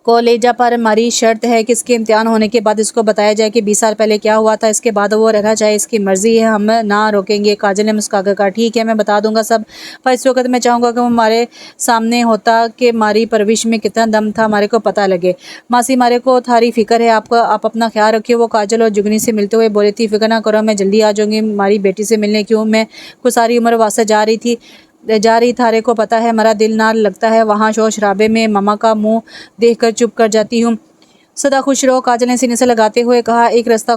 ले जा, पर हमारी शर्त है कि इसके इम्तिहान होने के बाद इसको बताया जाए कि 20 साल पहले क्या हुआ था। इसके बाद वो रहना चाहे इसकी मर्जी है, हम ना रोकेंगे। काजल ने मुस्कुराकर कहा, ठीक है, मैं बता दूंगा सब, पर इस वक्त मैं चाहूँगा कि वो हमारे सामने होता कि हमारी परवरिश में कितना दम था, हमारे को पता लगे। मासी, हमारे को थारी फिक्र है, आपका आप अपना ख्याल रखिए। वो काजल और जुगनी से मिलते हुए बोली थी, फिक्र ना करो, मैं जल्दी आ जाऊँगी हमारी बेटी से मिलने। क्यों, मैं कुछ सारी उम्र वास्ते जा रही थारे को पता है हमारा दिल ना लगता है वहाँ शोर शराबे में। मामा का मुंह देखकर चुप कर जाती हूँ। सदा खुश रहो, काजल ने सीने से लगाते हुए कहा। एक रास्ता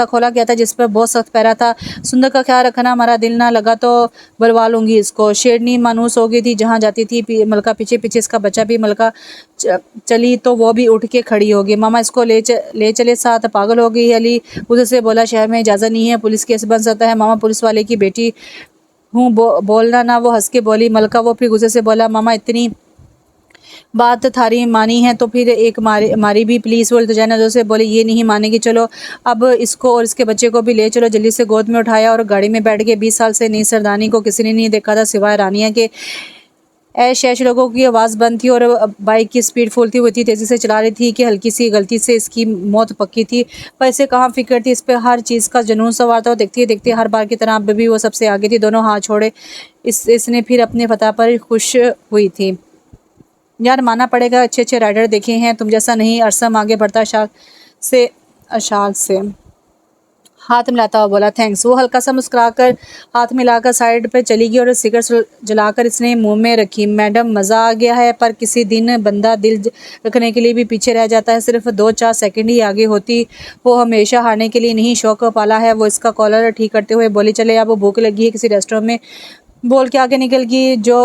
खोला गया था जिस पर बहुत सख्त पैरा था। सुंदर का ख्याल रखना, हमारा दिल ना लगा तो बलवा लूंगी इसको। शेरनी मानूस हो गई थी जहाँ जाती थी मलका पीछे पीछे। इसका बच्चा भी मलका चली तो वो भी उठ के खड़ी होगी। मामा इसको ले चले साथ, पागल हो गई। अली उधर से बोला, शहर में इजाज़त नहीं है, पुलिस केस बन सकता है। मामा, पुलिस वाले की बेटी हूँ, बोलना ना। वो हंस के बोली मलका। वो फिर गुस्से से बोला, मामा इतनी बात थारी मानी है तो फिर एक मारी भी प्लीज़। वो इल्तिजा नज़र से बोली, ये नहीं मानेगी, चलो अब इसको और इसके बच्चे को भी ले चलो। जल्दी से गोद में उठाया और गाड़ी में बैठ गए। 20 साल से नई सरदारनी को किसी ने नहीं देखा था सिवाय रानिया के। ऐश ऐश लोगों की आवाज़ बंद थी और बाइक की स्पीड फुल थी। वो इतनी तेज़ी से चला रही थी कि हल्की सी गलती से इसकी मौत पक्की थी, पर इसे कहाँ फिक्र थी। इस पर हर चीज़ का जुनून सवार था। देखती देखती हर बार की तरह अब भी वो सबसे आगे थी। दोनों हाथ छोड़े इसने फिर अपने फतह पर खुश हुई थी। यार मानना पड़ेगा, अच्छे अच्छे राइडर देखे हैं, तुम जैसा नहीं। अरसम आगे बढ़ता अशाल से हाथ मिलाता हुआ बोला, थैंक्स। वो हल्का सा मुस्कुराकर हाथ मिलाकर साइड पे चली गई और सिगरेट जलाकर इसने मुंह में रखी। मैडम, मज़ा आ गया है, पर किसी दिन बंदा दिल रखने के लिए भी पीछे रह जाता है। सिर्फ 2-4 सेकंड ही आगे होती। वो हमेशा हारने के लिए नहीं शौक पाला है। वो इसका कॉलर ठीक करते हुए बोली, चले अब भूख लगी है, किसी रेस्टोरेंट में बोल के आगे निकल गई। जो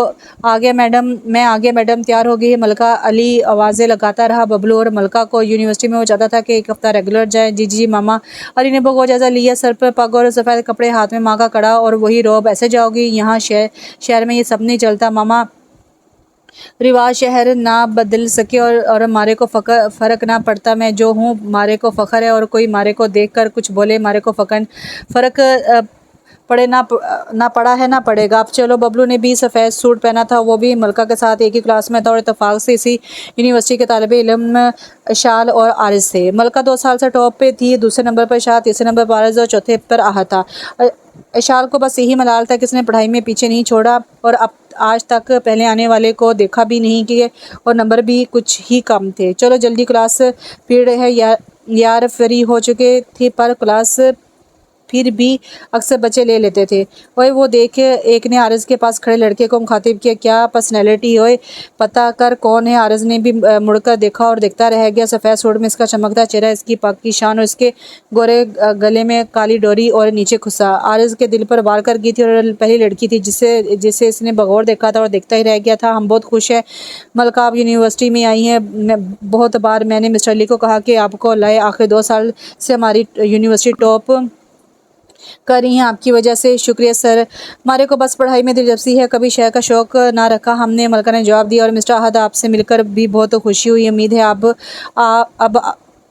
आ गया मैडम, मैं आ गया मैडम, तैयार हो गई है मलका। अली आवाज़ें लगाता रहा। बबलू और मलका को यूनिवर्सिटी में वो चाहता था कि 1 हफ्ता रेगुलर जाए। जी जी मामा। अली ने बहुत जायजा लिया। सर पर पग और सफ़ेद कपड़े, हाथ में माँ का कड़ा और वही रोब। ऐसे जाओगी? यहाँ शहर में ये सब नहीं चलता मामा। रिवाज शहर ना बदल सके और मारे को फ़र्क ना पड़ता। मैं जो हूँ मारे को फ़ख्र है, और कोई मारे को देख कर कुछ बोले मारे को फ़र्क पड़े ना पड़ा है ना पड़ेगा। अब चलो। बबलू ने भी सफ़ेद सूट पहना था। वो भी मलका के साथ एक ही क्लास में था और इत्तेफाक से इसी यूनिवर्सिटी के तालिबे इल्म शाल और आरिज़ थे। मलका 2 साल से टॉप पे थी, दूसरे नंबर पर शाल, तीसरे नंबर पर आरिज़ और चौथे पर आहा था। इशाल को बस यही मलाल था कि इसने पढ़ाई में पीछे नहीं छोड़ा और अब आज तक पहले आने वाले को देखा भी नहीं कि, और नंबर भी कुछ ही कम थे। चलो जल्दी, क्लास पीरियड है। यार फ्री हो चुके थे, पर क्लास फिर भी अक्सर बच्चे ले लेते थे। वही वो देख एक ने आरज़ के पास खड़े लड़के को मुखातिब किया, क्या पर्सनैलिटी है, पता कर कौन है। आरज़ ने भी मुड़कर देखा और देखता रह गया। सफ़ेद सूट में इसका चमकता चेहरा, इसकी पाकी शान और इसके गोरे गले में काली डोरी और नीचे खुसा। आरज़ के दिल पर वार कर गई थी और पहली लड़की थी जिसे इसने बगौर देखा था और देखता ही रह गया था। हम बहुत खुश हैं मलका, आप यूनिवर्सिटी में आई हैं। बहुत बार मैंने मिस्टर अली को कहा कि आपको लाए, आखिर 2 साल से हमारी यूनिवर्सिटी टॉप कर रही हैं आपकी वजह से। शुक्रिया सर, हमारे को बस पढ़ाई में दिलचस्पी है, कभी शहर का शौक ना रखा हमने। मलका ने जवाब दिया। और मिस्टर अहद, आपसे मिलकर भी बहुत खुशी हुई। उम्मीद है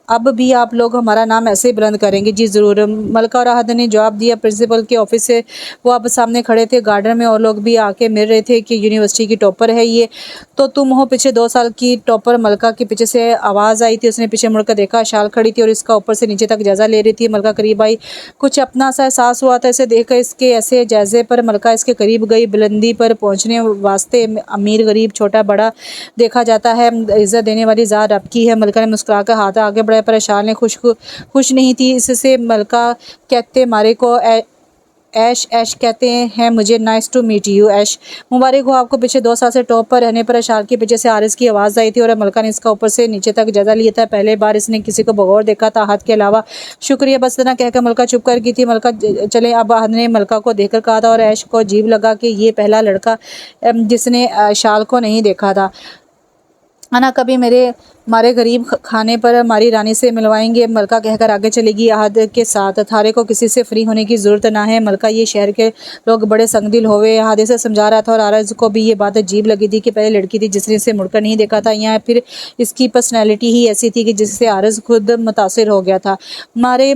अब भी आप लोग हमारा नाम ऐसे ही बुलंद करेंगे। जी ज़रूर, मलका और अहद ने जवाब दिया। प्रिंसिपल के ऑफिस से वो अब सामने खड़े थे। गार्डन में और लोग भी आके मिल रहे थे कि यूनिवर्सिटी की टॉपर है ये, तो तुम हो पीछे 2 साल की टॉपर। मलका के पीछे से आवाज़ आई थी। उसने पीछे मुड़कर देखा। शाल खड़ी थी और इसका ऊपर से नीचे तक जायज़ा ले रही थी। मलका करीब आई। कुछ अपना सा एहसास हुआ था इसे देखकर। इसके ऐसे जायज़े पर मलका इसके करीब गई। बुलंदी पर पहुंचने वास्ते अमीर गरीब छोटा बड़ा देखा जाता है, इज़्ज़त देने वाली ज़ात रब की है। मलका ने मुस्कुराकर हाथ आगे बढ़ाया, पर शाल ने खुश नहीं थी इससे। मलका कहते मारे को ऐश। ऐश कहते हैं मुझे नाइस टू मीट यू ऐश। मुबारक हो आपको, पीछे 2 साल से टॉप पर रहने पर अशाल के पीछे से आरिस की आवाज़ आई थी और मलका ने इसका ऊपर से नीचे तक जायजा लिया था। पहले बार इसने किसी को बगौर देखा था आहद के अलावा। शुक्रिया बस इतना कहकर मलका चुप कर गई थी। मलका चले अब आहद ने मलका को देखकर कहा था और ऐश को अजीब लगा कि ये पहला लड़का जिसने शाल को नहीं देखा था। अना कभी मारे गरीब खाने पर हमारी रानी से मिलवाएंगे, मलका कहकर आगे चलेगी आहद के साथ। थारे को किसी से फ्री होने की ज़रूरत ना है मलका, ये शहर के लोग बड़े संगदिल होवे। आहद से समझा रहा था और आरज़ को भी ये बात अजीब लगी थी कि पहले लड़की थी जिसने इसे मुड़कर नहीं देखा था, या फिर इसकी पर्सनैलिटी ही ऐसी थी कि जिससे आरज़ खुद मुतासिर हो गया था। मारे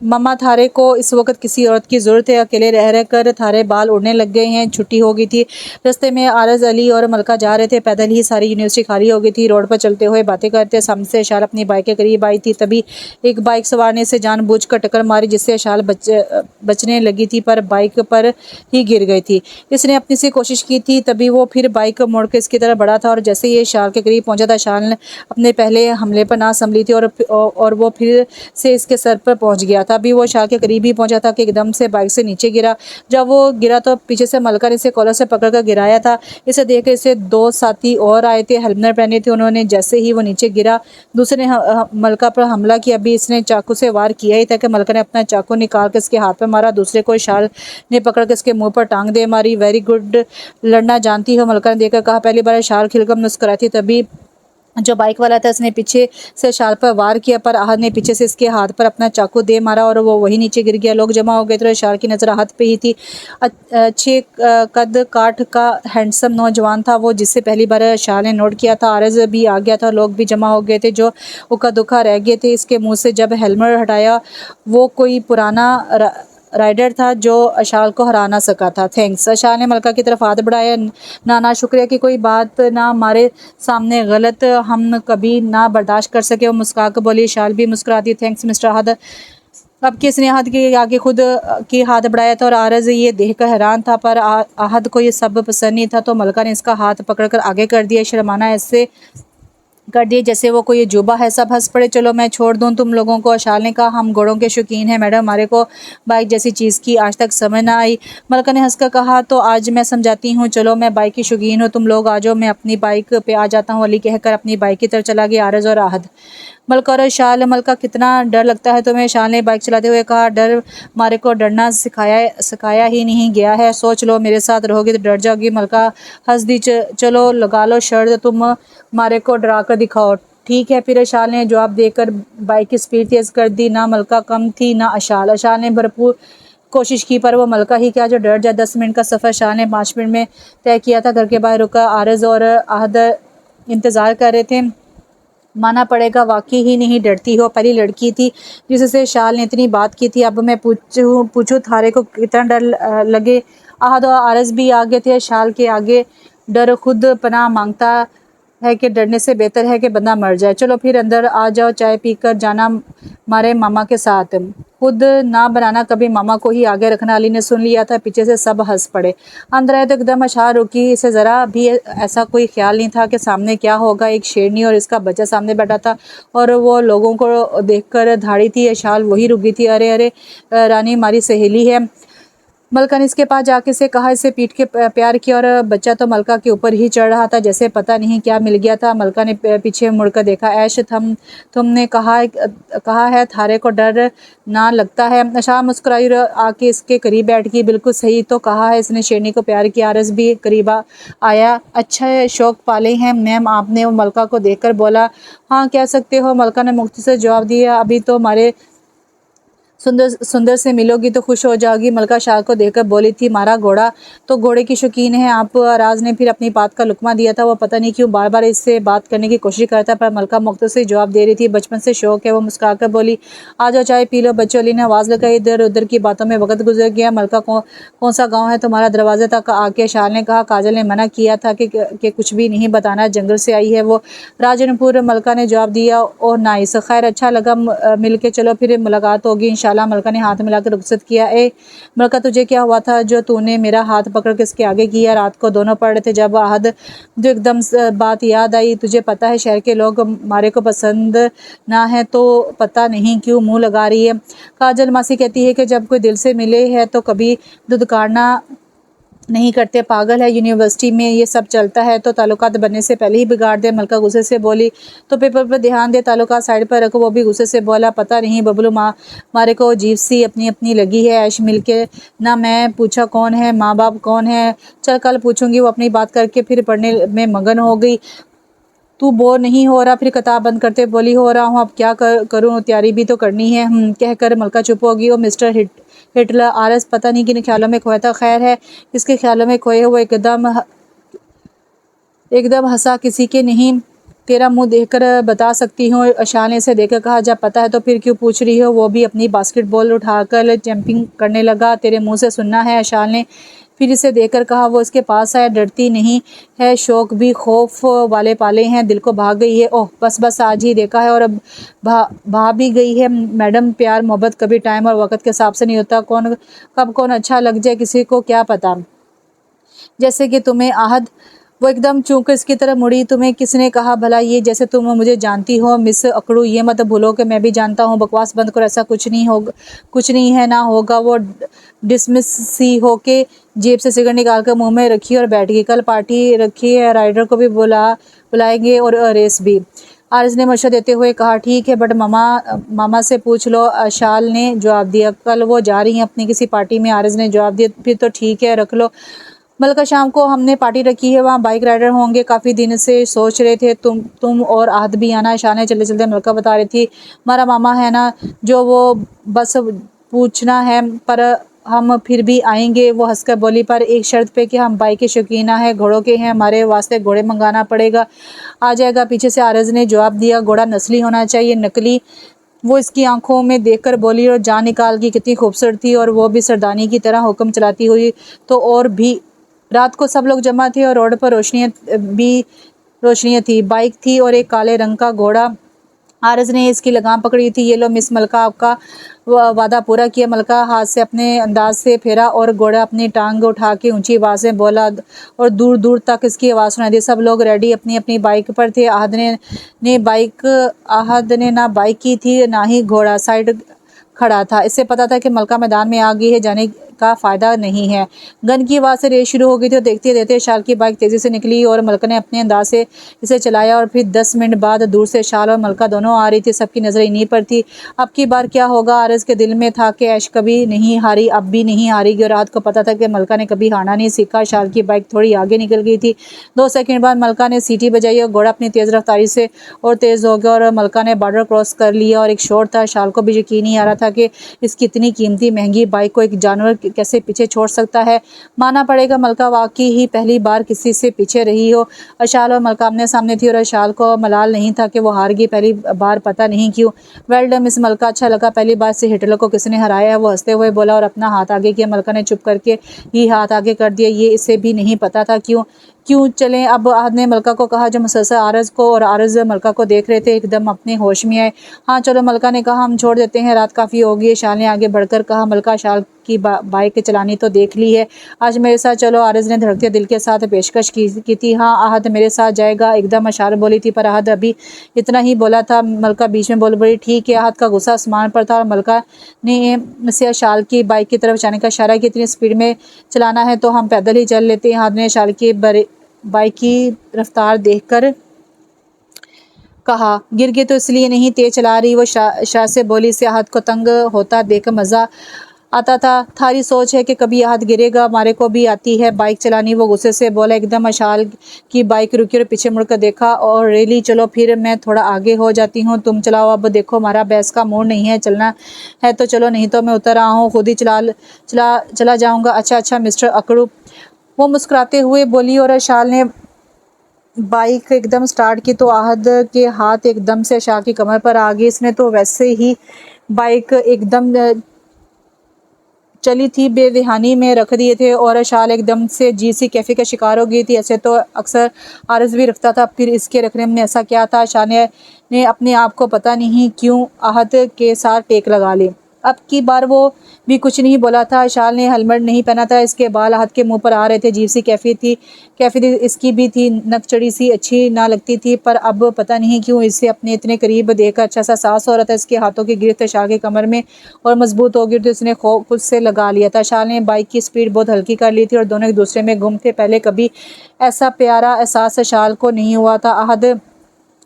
मम्मा थारे को इस वक्त किसी औरत की ज़रूरत है, अकेले रह रह कर थारे बाल उड़ने लग गए हैं। छुट्टी हो गई थी। रास्ते में आरज़ अली और मलका जा रहे थे, पैदल ही सारी यूनिवर्सिटी खाली हो गई थी। रोड पर चलते हुए बातें करते सामने से अशाल अपनी बाइक के करीब आई थी, तभी एक बाइक सवार ने इसे जानबूझकर टक्कर मारी जिससे अशाल बचने लगी थी पर बाइक पर ही गिर गई थी। इसने अपनी सी कोशिश की थी, तभी वो फिर बाइक मोड़ के इसकी तरफ बढ़ा था और जैसे ही अशाल के करीब पहुंचा था अशाल ने अपने पहले हमले पर ना संभली थी और वो फिर से इसके सर पर पहुंच गया था। तभी वो शाल के करीब ही पहुंचा था कि एकदम से बाइक से नीचे गिरा। जब वो गिरा तो पीछे से मलका ने इसे कॉलर से पकड़कर गिराया था। इसे देखकर इसे 2 साथी और आए थे, हेलमेट पहने थे। उन्होंने जैसे ही वो नीचे गिरा दूसरे ने मलका पर हमला किया। अभी इसने चाकू से वार किया ही था कि मलका ने अपना चाकू निकाल कर इसके हाथ पर मारा। दूसरे को शाल ने पकड़ कर इसके मुँह पर टांग दे मारी। वेरी गुड, लड़ना जानती हो, मलका ने देखकर कहा। पहली बार शाल खिलकर मुस्कुराई थी। तभी जो बाइक वाला था उसने पीछे से शाल पर वार किया पर आहद ने पीछे से इसके हाथ पर अपना चाकू दे मारा और वो वही नीचे गिर गया। लोग जमा हो गए थे। शाल की नज़र आहद पे ही थी। अच्छे कद काठ का हैंडसम नौजवान था वो, जिससे पहली बार शाल ने नोट किया था। आरज़ भी आ गया था। लोग भी जमा हो गए थे जो उका दुखा रह गए थे। इसके मुँह से जब हेलमेट हटाया वो कोई पुराना राइडर था जो अशाल को हरा ना सका था। थैंक्स। अशाल ने मलका की तरफ हाथ बढ़ाया। ना शुक्रिया की कोई बात ना, हमारे सामने गलत हम कभी ना बर्दाश्त कर सके। वो मुस्कुरा कर बोली। अशाल भी मुस्कुराती। Thanks mister Ahad. अब किसने आहद के आगे खुद की हाथ बढ़ाया था और आरज़ ये देखकर हैरान था पर आहद को ये सब पसंद नहीं था, तो मलका ने इसका हाथ पकड़कर आगे कर दिया। शर्माना ऐसे कर दिए जैसे वो कोई अजूबा है। सब हंस पड़े। चलो मैं छोड़ दूं तुम लोगों को। अशाल ने कहा। हम घोड़ों के शौकीन हैं मैडम, हमारे को बाइक जैसी चीज़ की आज तक समझ ना आई। मलका ने हंसकर कहा। तो आज मैं समझाती हूँ। चलो मैं बाइक की शौकीन हूँ, तुम लोग आ जाओ, मैं अपनी बाइक पे आ जाता हूँ। अली कहकर अपनी बाइक की तरफ चला गया आरज़ और आहद। मलका और शाल। मलका कितना डर लगता है तुम्हें, शाल ने बाइक चलाते हुए कहा। डर मारे को डरना सिखाया ही नहीं गया है। सोच लो मेरे साथ रहोगे तो डर जाओगी। मलका हंस दी। चलो लगा लो शर्त, तुम मारे को डरा कर दिखाओ। ठीक है फिर, अशाल ने जवाब देकर बाइक की स्पीड तेज़ कर दी। ना मलका कम थी ना अशाल। अशाल ने भरपूर कोशिश की पर वो मलका ही क्या जो डर जाए। 10 मिनट का सफ़र शाल ने 5 मिनट में तय किया था। घर के बाहर रुका। आरज़ और आहद इंतज़ार कर रहे थे। माना पड़ेगा वाकई ही नहीं डरती हो, पहली लड़की थी जिससे शाल ने इतनी बात की थी। अब मैं पूछूं थारे को कितना डर लगे। आहद और आरज़ भी आगे थे। शाल के आगे डर खुद पनाह मांगता है कि डरने से बेहतर है कि बंदा मर जाए। चलो फिर अंदर आ जाओ, चाय पीकर जाना मारे मामा के साथ। खुद ना बनाना, कभी मामा को ही आगे रखना। अली ने सुन लिया था। पीछे से सब हंस पड़े। अंदर आए तो एकदम अशार रुकी। इसे ज़रा भी ऐसा कोई ख्याल नहीं था कि सामने क्या होगा। एक शेरनी और इसका बच्चा सामने बैठा था और वो लोगों को देखकर धाड़ी थी। अशाल वही रुक गई थी। अरे अरे रानी हमारी सहेली है। मलका ने इसके पास जाके से कहा, इसे पीट के प्यार किया और बच्चा तो मलका के ऊपर ही चढ़ रहा था जैसे पता नहीं क्या मिल गया था। मलका ने पीछे मुड़कर देखा। ऐश तुमने कहा है थारे को डर ना लगता है। अशाल मुस्कुराई और आके इसके करीब बैठ गई। बिल्कुल सही तो कहा है इसने, शेरनी को प्यार किया। आरज़ भी करीब आया। अच्छा शौक पाले हैं मैम आपने, वो मलका को देखकर बोला। हाँ कह सकते हो, मलका ने मुख्तसर जवाब दिया। अभी तो हमारे सुंदर से मिलोगी तो खुश हो जाओगी। मलका शाल को देखकर बोली थी। मारा घोड़ा तो घोड़े की शौकीन है आप। राज ने फिर अपनी बात का लुकमा दिया था। वो पता नहीं क्यों बार बार इससे बात करने की कोशिश करता पर मलका मुख्तसर जवाब दे रही थी। बचपन से शौक है। वो मुस्कुराकर बोली। आ जाओ चाय पी लो बच्चों। अली ने आवाज़ लगाई। इधर उधर की बातों में वक्त गुजर गया। मलका कौन सा गाँव है तुम्हारा, दरवाजे तक आके शाल ने कहा। काजल ने मना किया था कि कुछ भी नहीं बताना, जंगल से आई है वो, राजनपुर। मलका ने जवाब दिया। ओह नाइस, खैर अच्छा लगा मिल के, चलो फिर मुलाकात होगी इंशाल्लाह। डाला। मलका ने हाथ मिलाकर रुखसत किया। ए मलका, तुझे क्या हुआ था जो तूने मेरा हाथ पकड़ के इसके आगे किया? रात को दोनों पड़ रहे थे जब आहद जो एकदम बात याद आई। तुझे पता है शहर के लोग मारे को पसंद ना है तो पता नहीं क्यों मुंह लगा रही है। काजल मासी कहती है कि जब कोई दिल से मिले है तो कभी दुदकारना नहीं करते। पागल है, यूनिवर्सिटी में ये सब चलता है तो ताल्लुकात बनने से पहले ही बिगाड़ दे। मलका गुस्से से बोली। तो पेपर पर ध्यान दे, ताल्लुकात साइड पर रखो। वो भी गुस्से से बोला। पता नहीं बबलू मारे को अजीब सी अपनी अपनी लगी है। ऐश मिलके ना मैं पूछा कौन है, माँ बाप कौन है, चल कल पूछूंगी। वो अपनी बात करके फिर पढ़ने में मगन हो गई। तू बोर नहीं हो रहा? फिर किताब बंद करते बोली। हो रहा हूँ, अब क्या करूँ, तैयारी भी तो करनी है। कहकर मलका चुप होगी। और मिस्टर हिटलर आरएस पता नहीं किन ख्यालों में खोया था। खैर है, इसके ख्यालों में खोए हुए एकदम हंसा। किसी के नहीं, तेरा मुंह देखकर बता सकती हूँ। अशाल ने इसे देखकर कहा। जब पता है तो फिर क्यों पूछ रही हो? वो भी अपनी बास्केटबॉल उठाकर जंपिंग करने लगा। तेरे मुंह से सुनना है, अशाल ने फिर इसे देखकर कहा। वो इसके पास आया। डरती नहीं है, शौक भी खौफ वाले पाले हैं, दिल को भाग गई है। ओह बस आज ही देखा है और अब भा भी गई है। मैडम, प्यार मोहब्बत कभी टाइम और वक्त के हिसाब से नहीं होता। कब कौन अच्छा लग जाए किसी को क्या पता। जैसे कि तुम्हें आहद। वो एकदम चूंकि इसकी तरफ मुड़ी। तुम्हें किसने कहा भला ये? जैसे तुम मुझे जानती हो मिस अकड़ू, ये मत भूलो कि मैं भी जानता हूँ। बकवास बंद करो, ऐसा कुछ नहीं होगा, कुछ नहीं है, ना होगा। वो डिसमिस सी होके जेब से सिगरेट निकाल कर मुंह में रखी और बैठ गई। कल पार्टी रखी है, राइडर को भी बुलाएंगे और रेस भी। आरिज ने मशवरा देते हुए कहा। ठीक है, बट मामा से पूछ लो, अशाल ने जवाब दिया। कल वो जा रही हैं अपनी किसी पार्टी में, आरिज ने जवाब दिया। फिर तो ठीक है, रख लो। मलका, शाम को हमने पार्टी रखी है, वहाँ बाइक राइडर होंगे। काफ़ी दिन से सोच रहे थे तुम और आहद भी आना। शान चलते चलते मलका बता रही थी। हमारा मामा है ना जो, वो बस पूछना है पर हम फिर भी आएंगे। वो हंसकर बोली। पर एक शर्त पे कि हम बाइक के शौकीना है, घोड़ों के हैं, हमारे वास्ते घोड़े मंगाना पड़ेगा। आ जाएगा, पीछे से आरज ने जवाब दिया। घोड़ा नस्ली होना चाहिए, नकली। वो इसकी आंखों में देखकर बोली और जान निकाल की कितनी खूबसूरत थी, और वो भी सरदानी की तरह हुक्म चलाती हुई। तो और भी रात को सब लोग जमा थे और रोड पर रोशनियां थी। बाइक थी और एक काले रंग का घोड़ा। आरज ने इसकी लगाम पकड़ी थी। ये लो मिस मलका, आपका वादा पूरा किया। मलका हाथ से अपने अंदाज से फेरा और घोड़ा अपनी टांग उठा के ऊंची आवाज में बोला और दूर दूर तक इसकी आवाज़ सुनाई दी। सब लोग रेडी अपनी अपनी बाइक पर थे। आहद ने ना बाइक की थी ना ही घोड़ा साइड खड़ा था। इससे पता था कि मलका मैदान में आ गई है, जाने का फायदा नहीं है। गन की आवाज़ से रेस शुरू हो गई थी और देखते देखते शाल की बाइक तेज़ी से निकली और मलका ने अपने अंदाज से इसे चलाया। और फिर 10 मिनट बाद दूर से शाल और मलका दोनों आ रही थी। सबकी नज़र इन्हीं पर थी। अब की बार क्या होगा? आरज के दिल में था कि ऐश कभी नहीं हारी, अब भी नहीं हारेगी। और रात को पता था कि मलका ने कभी हारना नहीं सीखा। शाल की बाइक थोड़ी आगे निकल गई थी। 2 सेकंड बाद मलका ने सीटी बजाई और घोड़ा अपनी तेज़ रफ्तारी से और तेज़ हो गया और मलका ने बॉर्डर क्रॉस कर लिया। और एक शोर था। शाल को भी यकीन नहीं आ रहा था कि इसकी इतनी कीमती महंगी बाइक को एक जानवर कैसे पीछे छोड़ सकता है। मानना पड़ेगा मलका वाकई ही पहली बार किसी से पीछे रही हो। अशाल और मलका आमने सामने थी और अशाल को मलाल नहीं था कि वो हार गई पहली बार, पता नहीं क्यों। वेल डन मिस मलका, अच्छा लगा पहली बार से हिटलर को किसने हराया है। वो हंसते हुए बोला और अपना हाथ आगे किया। मलका ने चुप करके ही हाथ आगे कर दिया। ये इसे भी नहीं पता था क्यों चलें। अब आहद ने मलका को कहा जो मुसलसल आरज को और आरज मलका को देख रहे थे एकदम अपने होश में आए। हाँ चलो, मलका ने कहा, हम छोड़ देते हैं, रात काफ़ी होगी है। शाल ने आगे बढ़कर कहा। मलका, शाल की बाइक चलानी तो देख ली है, आज मेरे साथ चलो। आरज ने धड़कते दिल के साथ पेशकश की थी। हाँ, आहद मेरे साथ जाएगा, एकदम अशार बोली थी। पर आहद अभी इतना ही बोला था। मलका बीच में बोल पड़ी। ठीक है। आहद का गुस्सा आसमान पर था और मलका ने से शाल की बाइक की तरफ जाने का इशारा किया। इतनी स्पीड में चलाना है तो हम पैदल ही चल लेते हैं। आहद ने शाल की बाइक की रफ्तार देखकर कहा। गिर गई तो इसलिए नहीं तेज चला रही। वो शाह से बोली। से आहद को तंग होता देख मज़ा आता था। थारी सोच है कि कभी आहद गिरेगा, हमारे को भी आती है बाइक चलानी। वो गुस्से से बोला। एकदम अशाल की बाइक रुकी और पीछे मुड़कर देखा और रेली चलो, फिर मैं थोड़ा आगे हो जाती हूँ, तुम चलाओ। अब देखो हमारा बहस का मूड नहीं है, चलना है तो चलो, नहीं तो मैं उतर रहा हूँ, खुद ही चला जाऊँगा। अच्छा मिस्टर अकड़ू, वो मुस्कुराते हुए बोली। और अशाल ने बाइक एकदम स्टार्ट की तो आहद के हाथ एकदम से शाह की कमर पर आ गई। इसने तो वैसे ही बाइक एकदम चली थी, बेदहानी में रख दिए थे और शाल एकदम से जी सी कैफे का शिकार हो गई थी। ऐसे तो अक्सर आरज भी रखता था, फिर इसके रखने में ऐसा क्या था? शाह ने अपने आप को पता नहीं क्यों आहद के साथ टेक लगा ली। अब की बार वो भी कुछ नहीं बोला था। शाल ने हेलमेट नहीं पहना था, इसके बाल हाथ के मुंह पर आ रहे थे। अजीब सी कैफियत इसकी भी थी, नक चढ़ी सी अच्छी ना लगती थी, पर अब पता नहीं क्यों इसे अपने इतने करीब देखकर अच्छा सा एहसास हो रहा था। इसके हाथों की गिरफ्त शाल की कमर में और मजबूत हो गई थी। उसने खुद से लगा लिया था। शाल ने बाइक की स्पीड बहुत हल्की कर ली थी और दोनों एक दूसरे में गुम थे। पहले कभी ऐसा प्यारा एहसास शाल को नहीं हुआ था। अहद,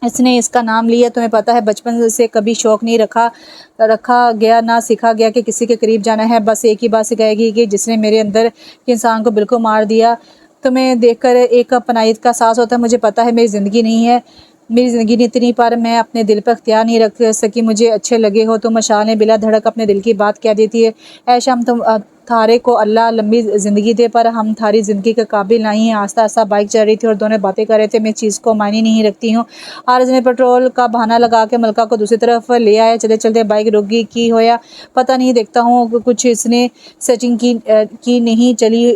इसने इसका नाम लिया। तुम्हें पता है बचपन से कभी शौक नहीं रखा गया, ना सीखा गया कि किसी के करीब जाना है। बस एक ही बात सिखाएगी कि जिसने मेरे अंदर के इंसान को बिल्कुल मार दिया। तुम्हें देखकर एक अपनाइत का एहसास होता है। मुझे पता है मेरी ज़िंदगी नहीं है, मेरी ज़िंदगी नहीं इतनी, पर मैं अपने दिल पर अख्तियार नहीं रख सकी। मुझे अच्छे लगे हो तुम। शाल ने बिला धड़क अपने दिल की बात कह देती है। ऐ शाम, तुम थारे को अल्लाह लंबी ज़िंदगी दे, पर हम थारी ज़िंदगी के काबिल नहीं हैं। आस्ता आस्ता बाइक चल रही थी और दोनों बातें कर रहे थे। मैं चीज़ को मायने नहीं रखती हूँ। आरज़ ने पेट्रोल का बहाना लगा के मलका को दूसरी तरफ ले आया। चलते चलते बाइक रुक गई। की होया पता नहीं, देखता हूँ कुछ इसने सेटिंग की नहीं चली।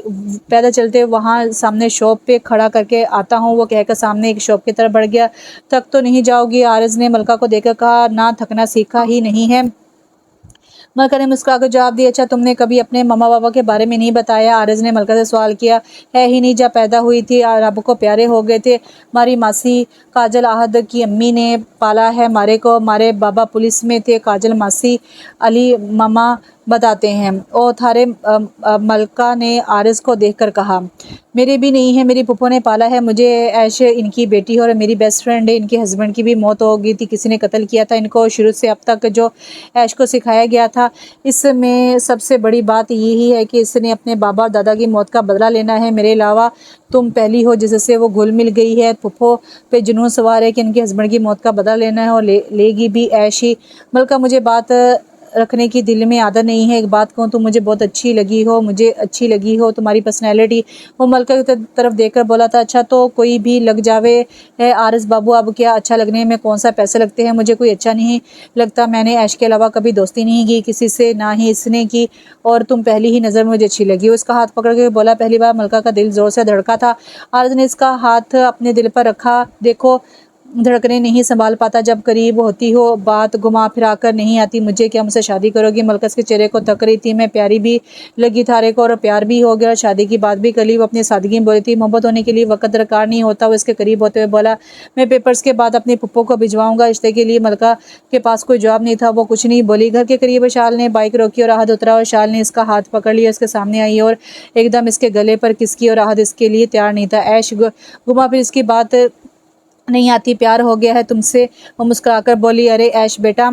पैदल चलते वहाँ सामने शॉप पे खड़ा करके आता हूँ, वो कहकर सामने एक शॉप की तरफ बढ़ गया। थक तो नहीं जाओगी? आरज़ ने मलका को देखकर कहा। ना, थकना सीखा ही नहीं है। मलका ने मुस्कुरा कर जवाब दिया। अच्छा, तुमने कभी अपने मम्मा पापा के बारे में नहीं बताया? आरज़ ने मलका से सवाल किया। है ही नहीं, जब पैदा हुई थी रब को प्यारे हो गए थे। हमारी मासी काजल आहद की अम्मी ने पाला है मारे को। हमारे बाबा पुलिस में थे। काजल मासी अली मामा बताते हैं। और थारे मलका ने आरज़ को देखकर कहा। मेरे भी नहीं है, मेरी पुप्पो ने पाला है मुझे। ऐश इनकी बेटी है और मेरी बेस्ट फ्रेंड है। इनके हस्बैंड की भी मौत हो गई थी, किसी ने कत्ल किया था इनको। शुरू से अब तक जो ऐश को सिखाया गया था, इसमें सबसे बड़ी बात यही है कि इसने अपने बाबा और दादा की मौत का बदला लेना है। मेरे अलावा तुम पहली हो जिससे वो घुल मिल गई है। पुप्पो पे जुनून सवार है कि इनके हस्बैंड की मौत का बदला लेना है और लेगी भी ऐश ही। मलका, मुझे बात रखने की दिल में आदत नहीं है। एक बात कहूँ, तुम मुझे बहुत अच्छी लगी हो, मुझे अच्छी लगी हो तुम्हारी पर्सनैलिटी। वो मलका की तरफ देखकर बोला था। अच्छा, तो कोई भी लग जावे है आरज़ बाबू, अब क्या अच्छा लगने में कौन सा पैसे लगते हैं? मुझे कोई अच्छा नहीं लगता। मैंने ऐश के अलावा कभी दोस्ती नहीं की किसी से, ना ही इसने की, और तुम पहली ही नज़र में मुझे अच्छी लगी हो। इसका हाथ पकड़ के बोला। पहली बार मलका का दिल ज़ोर से धड़का था। आरज़ ने इसका हाथ अपने दिल पर रखा। देखो, धड़कने नहीं संभाल पाता जब करीब होती हो, बात घुमा फिरा कर नहीं आती। मुझे क्या, मुझसे शादी करोगी? मलकस के चेहरे को तक रही थी। मैं प्यारी भी लगी थारे को और प्यार भी हो गया। शादी की बात भी कर ली। वो अपनी सादगी में बोली थी। मोहब्बत होने के लिए वक्त दरकार नहीं होता। वो इसके करीब होते हुए बोला। मैं पेपर्स के बाद अपनी पुप्पो को भिजवाऊंगा रिश्ते के लिए। मलका के पास कोई जवाब नहीं था, वो कुछ नहीं बोली। घर के करीब शाल ने बाइक रोकी और आहद उतरा और शाल ने इसका हाथ पकड़ लिया। इसके सामने आई और एकदम इसके गले पर किसकी, और आहद इसके लिए तैयार नहीं था। ऐश घुमा फिर इसकी बात नहीं आती। प्यार हो गया है तुमसे? वो मुस्कुराकर बोली। अरे ऐश बेटा,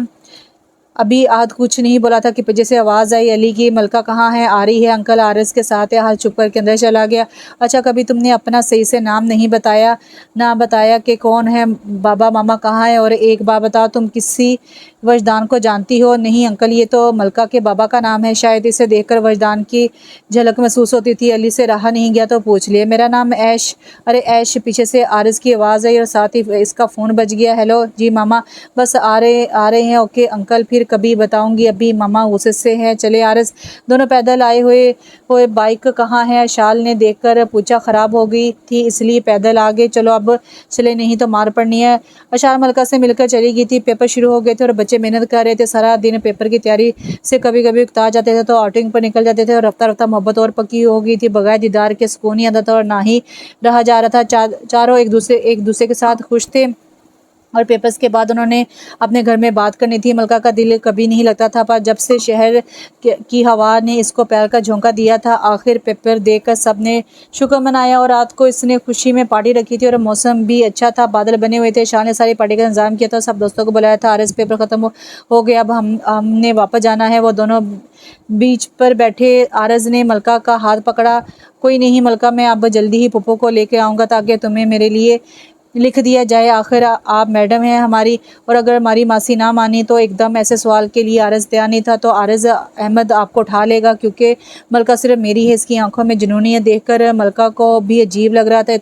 अभी आहद कुछ नहीं बोला था कि पीछे से आवाज़ आई अली की। मलका कहाँ है? आ रही है, अंकल आरज़ के साथ है। हाल चुप करके अंदर चला गया। अच्छा, कभी तुमने अपना सही से नाम नहीं बताया? ना बताया कि कौन है? बाबा मामा कहाँ है? और एक बात बताओ, तुम किसी वजदान को जानती हो? नहीं अंकल, ये तो मलका के बाबा का नाम है। शायद इसे देखकर वजदान की झलक महसूस होती थी। अली से रहा नहीं गया तो पूछ लिया। मेरा नाम ऐश। अरे ऐश, पीछे से आरज़ की आवाज़ आई और साथ ही इसका फ़ोन बज गया। हेलो जी मामा, बस आ रहे हैं। ओके अंकल, फिर कभी बताऊंगी। अभी मामा गुस्से से हैं। चले आरज़। दोनों पैदल आए हुए बाइक कहाँ है? शाल ने देखकर पूछा। ख़राब हो गई थी इसलिए पैदल आ गए। चलो अब चले, नहीं तो मार पड़नी है। अशार मलका से मिलकर चली गई थी। पेपर शुरू हो गए थे और बच्चे मेहनत कर रहे थे। सारा दिन पेपर की तैयारी से कभी कभी उकता जाते थे तो आउटिंग पर निकल जाते थे और रफ्ता रफ्ता मोहब्बत और पक्की हो गई थी। बगैर दीदार के सुकून नहीं आता था और ना ही रहा जा रहा था। चारों एक दूसरे के साथ खुश थे और पेपर्स के बाद उन्होंने अपने घर में बात करनी थी। मलका का दिल कभी नहीं लगता था, पर जब से शहर की हवा ने इसको प्यार का झोंका दिया था, आखिर पेपर देखकर सब ने शुक्र मनाया। और रात को इसने खुशी में पार्टी रखी थी और मौसम भी अच्छा था, बादल बने हुए थे। शाह ने सारी पार्टी का इंतजाम किया था, सब दोस्तों को बुलाया था। आरज़ पेपर ख़त्म हो गया, अब हमने वापस जाना है। वो दोनों बीच पर बैठे। आरज़ ने मलका का हाथ पकड़ा। कोई नहीं मलका, मैं अब जल्दी ही पुप्पो को लेके आऊँगा ताकि तुम्हें मेरे लिए लिख दिया जाए। आखिर आप मैडम हैं हमारी, और अगर हमारी मासी ना मानी तो? एकदम ऐसे सवाल के लिए आरज़ तैयार नहीं था। तो आरज़ अहमद आपको उठा लेगा क्योंकि मलका सिर्फ मेरी है। इसकी आंखों में जुनूनियत देखकर मलका को भी अजीब लग रहा था।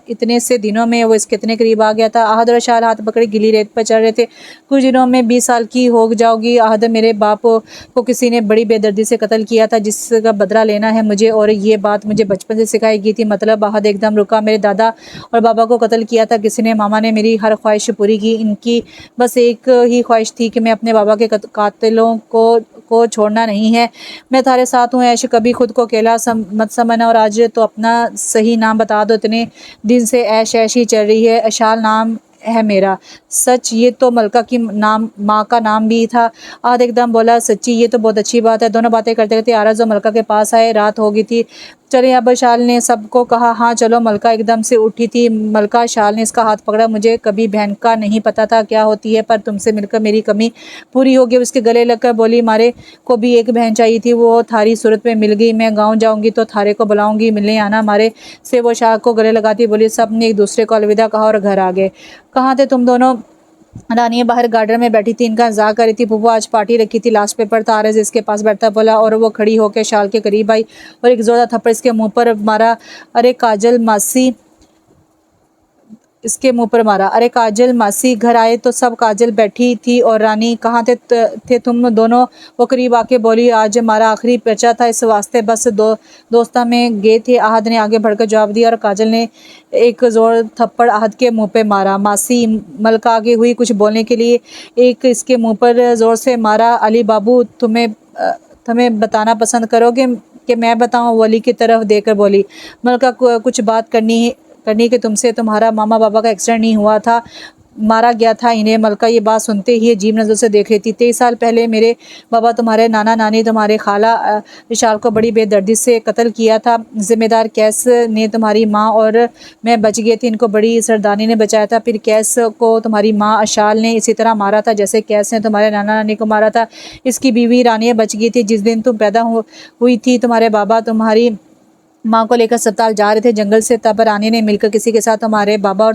इतने से दिनों में वो इसके इतने करीब आ गया था। आहद और शाल हाथ पकड़े गिली रेत पर चल रहे थे। कुछ दिनों में 20 साल की हो जाओगी आहद। मेरे बाप को किसी ने बड़ी बेदर्दी से कत्ल किया था, जिसका बदला लेना है मुझे, और ये बात मुझे बचपन से सिखाई गई थी। मतलब? आहद एकदम रुका। मेरे दादा और और बाबा को कत्ल किया था किसी ने। मामा ने मेरी हर ख्वाहिश पूरी की। इनकी बस एक ही ख्वाहिश थी कि मैं अपने बाबा के कातिलों को छोड़ना नहीं है। मैं थारे साथ हूँ ऐश, कभी खुद को अकेला मत समझना, और आज तो अपना सही नाम बता दो। इतने दिन से ऐश ऐश ही चल रही है। अशाल नाम है मेरा। सच, ये तो मलका की नाम माँ का नाम भी था। आहद एकदम बोला, सच्ची, ये तो बहुत अच्छी बात है। दोनों बातें करते करते आरज़ और मलका के पास आए। रात हो गई थी। चले अब शाल ने सबको कहा, हाँ चलो। मलका एकदम से उठी थी। मलका, शाल ने इसका हाथ पकड़ा। मुझे कभी बहन का नहीं पता था क्या होती है, पर तुमसे मिलकर मेरी कमी पूरी हो गई। उसके गले लगकर बोली, मारे को भी एक बहन चाहिए थी, वो थारी सूरत में मिल गई। मैं गाँव जाऊँगी तो थारे को बुलाऊँगी, मिलने आना। मारे से वो शाह को गले लगाती बोली। सब ने एक दूसरे को अलविदा कहा और घर आ गए। कहाँ थे तुम दोनों? रानी बाहर गार्डन में बैठी थी, इनका इंतजार कर रही थी। बुआ आज पार्टी रखी थी, लास्ट पेपर था। आरज़ इसके पास बैठता बोला, और वो खड़ी होकर शाल के करीब आई और एक जोरदार थप्पड़ इसके मुंह पर मारा। अरे काजल मासी, इसके मुंह पर मारा। अरे काजल मासी, घर आए तो सब काजल बैठी थी। और रानी, कहाँ थे तुम दोनों? वो करीब आके बोली, आज हमारा आखिरी पर्चा था, इस वास्ते बस दोस्ता में गए थे। आहद ने आगे बढ़कर जवाब दिया और काजल ने एक जोर थप्पड़ आहद के मुंह पे मारा। मासी, मलका आगे हुई कुछ बोलने के लिए, एक इसके मुंह पर जोर से मारा। अली बाबू, तुम्हें बताना पसंद करोगे कि मैं बताऊं? वली की तरफ देकर बोली। मलका, कुछ बात करनी कि तुमसे तुम्हारा मामा बाबा का एक्सीडेंट नहीं हुआ था, मारा गया था इन्हें। मलका ये बात सुनते ही अजीब नज़र से देख रही थी। 23 साल पहले मेरे बाबा, तुम्हारे नाना नानी, तुम्हारे खाला विशाल को बड़ी बेदर्दी से कत्ल किया था। जिम्मेदार कैस ने तुम्हारी माँ और मैं बच गए थे। इनको बड़ी सरदारनी ने बचाया था। फिर कैस को तुम्हारी माँ अशाल ने इसी तरह मारा था जैसे कैस ने तुम्हारे नाना नानी को मारा था। इसकी बीवी रानिया बच गई थी। जिस दिन तुम पैदा हुई थी, तुम्हारे बाबा तुम्हारी माँ को लेकर अस्पताल जा रहे थे जंगल से, तब रानी ने मिलकर किसी के साथ हमारे बाबा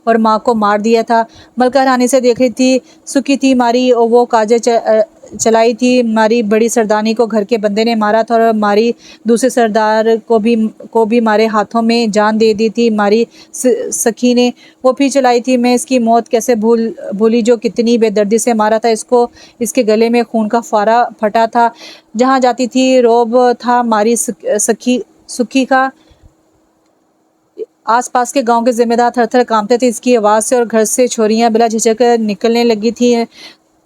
और माँ को मार दिया था। मलका रानी से देख रही थी, सुखी थी मारी, और वो काजे चलाई थी। मारी बड़ी सरदारनी को घर के बंदे ने मारा था, और मारी दूसरे सरदार को भी मारे हाथों में जान दे दी थी। मारी सखी ने वो भी चलाई थी। मैं इसकी मौत कैसे भूली, जो कितनी बेदर्दी से मारा था इसको। इसके गले में खून का फारा फटा था। जहाँ जाती थी रोब था मारी सुखी का। आसपास के गांव के जिम्मेदार थर थर कांपते थे इसकी आवाज़ से, और घर से छोरियां बिला झिझक निकलने लगी थी।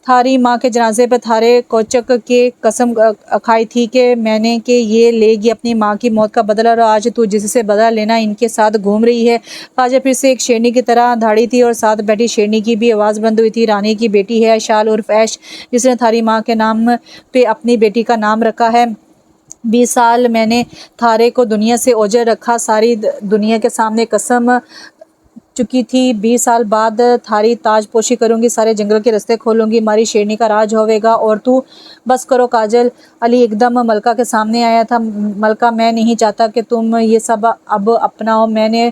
थारी माँ के जनाजे पर थारे कोचक के कसम खाई थी कि मैंने कि ये लेगी अपनी माँ की मौत का बदला, और आज तू जिससे बदला लेना इनके साथ घूम रही है। काजा फिर से एक शेरनी की तरह धाड़ी थी, और साथ बैठी शेरनी की भी आवाज़ बंद हुई थी। रानी की बेटी है शाल उर्फ ऐश, जिसने थारी माँ के नाम पे अपनी बेटी का नाम रखा है। 20 साल मैंने थारे को दुनिया से ओझल रखा, सारी दुनिया के सामने कसम चुकी थी। 20 साल बाद थारी ताजपोशी करूंगी, सारे जंगल के रास्ते खोलूंगी, हमारी शेरनी का राज होवेगा, और तू बस करो काजल। अली एकदम मलका के सामने आया था। मलका, मैं नहीं चाहता कि तुम ये सब अब अपनाओ। मैंने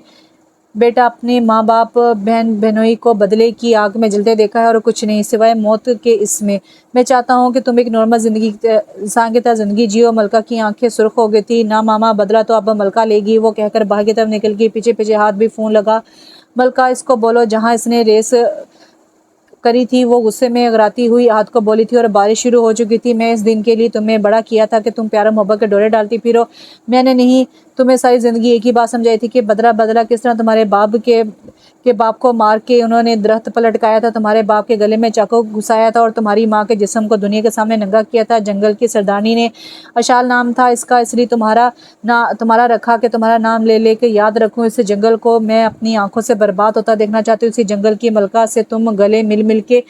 बेटा अपने माँ बाप बहन बहनोई को बदले की आग में जलते देखा है, और कुछ नहीं सिवाय मौत के। इसमें मैं चाहता हूँ कि तुम एक नॉर्मल जिंदगी इंसान की तरह जिंदगी जियो। मलका की आंखें सुर्ख हो गई थी। ना मामा बदला तो अब मलका लेगी, वो कहकर बाहर की तरफ निकल गई। पीछे पीछे हाथ भी फोन लगा। मलका, इसको बोलो। जहाँ इसने रेस करी थी वो गुस्से में अगराती हुई हाथ को बोली थी, और बारिश शुरू हो चुकी थी। मैं इस दिन के लिए तुम्हें बड़ा किया था कि तुम प्यारा मोहब्बत के डोरे डालती फिरो। मैंने नहीं, तुम्हें सारी जिंदगी एक ही बात समझाई थी कि बदला बदला किस तरह। तुम्हारे बाप के बाप को मार के उन्होंने दरख्त पर लटकाया था, तुम्हारे बाप के गले में चाकू घुसाया था, और तुम्हारी माँ के जिस्म को दुनिया के सामने नंगा किया था। जंगल की सरदारनी ने, अशाल नाम था इसका, इसलिए तुम्हारा रखा कि तुम्हारा नाम ले लेके याद रखूं। इस जंगल को मैं अपनी आंखों से बर्बाद होता देखना चाहती हूँ। इसी जंगल की मलका से तुम गले मिल के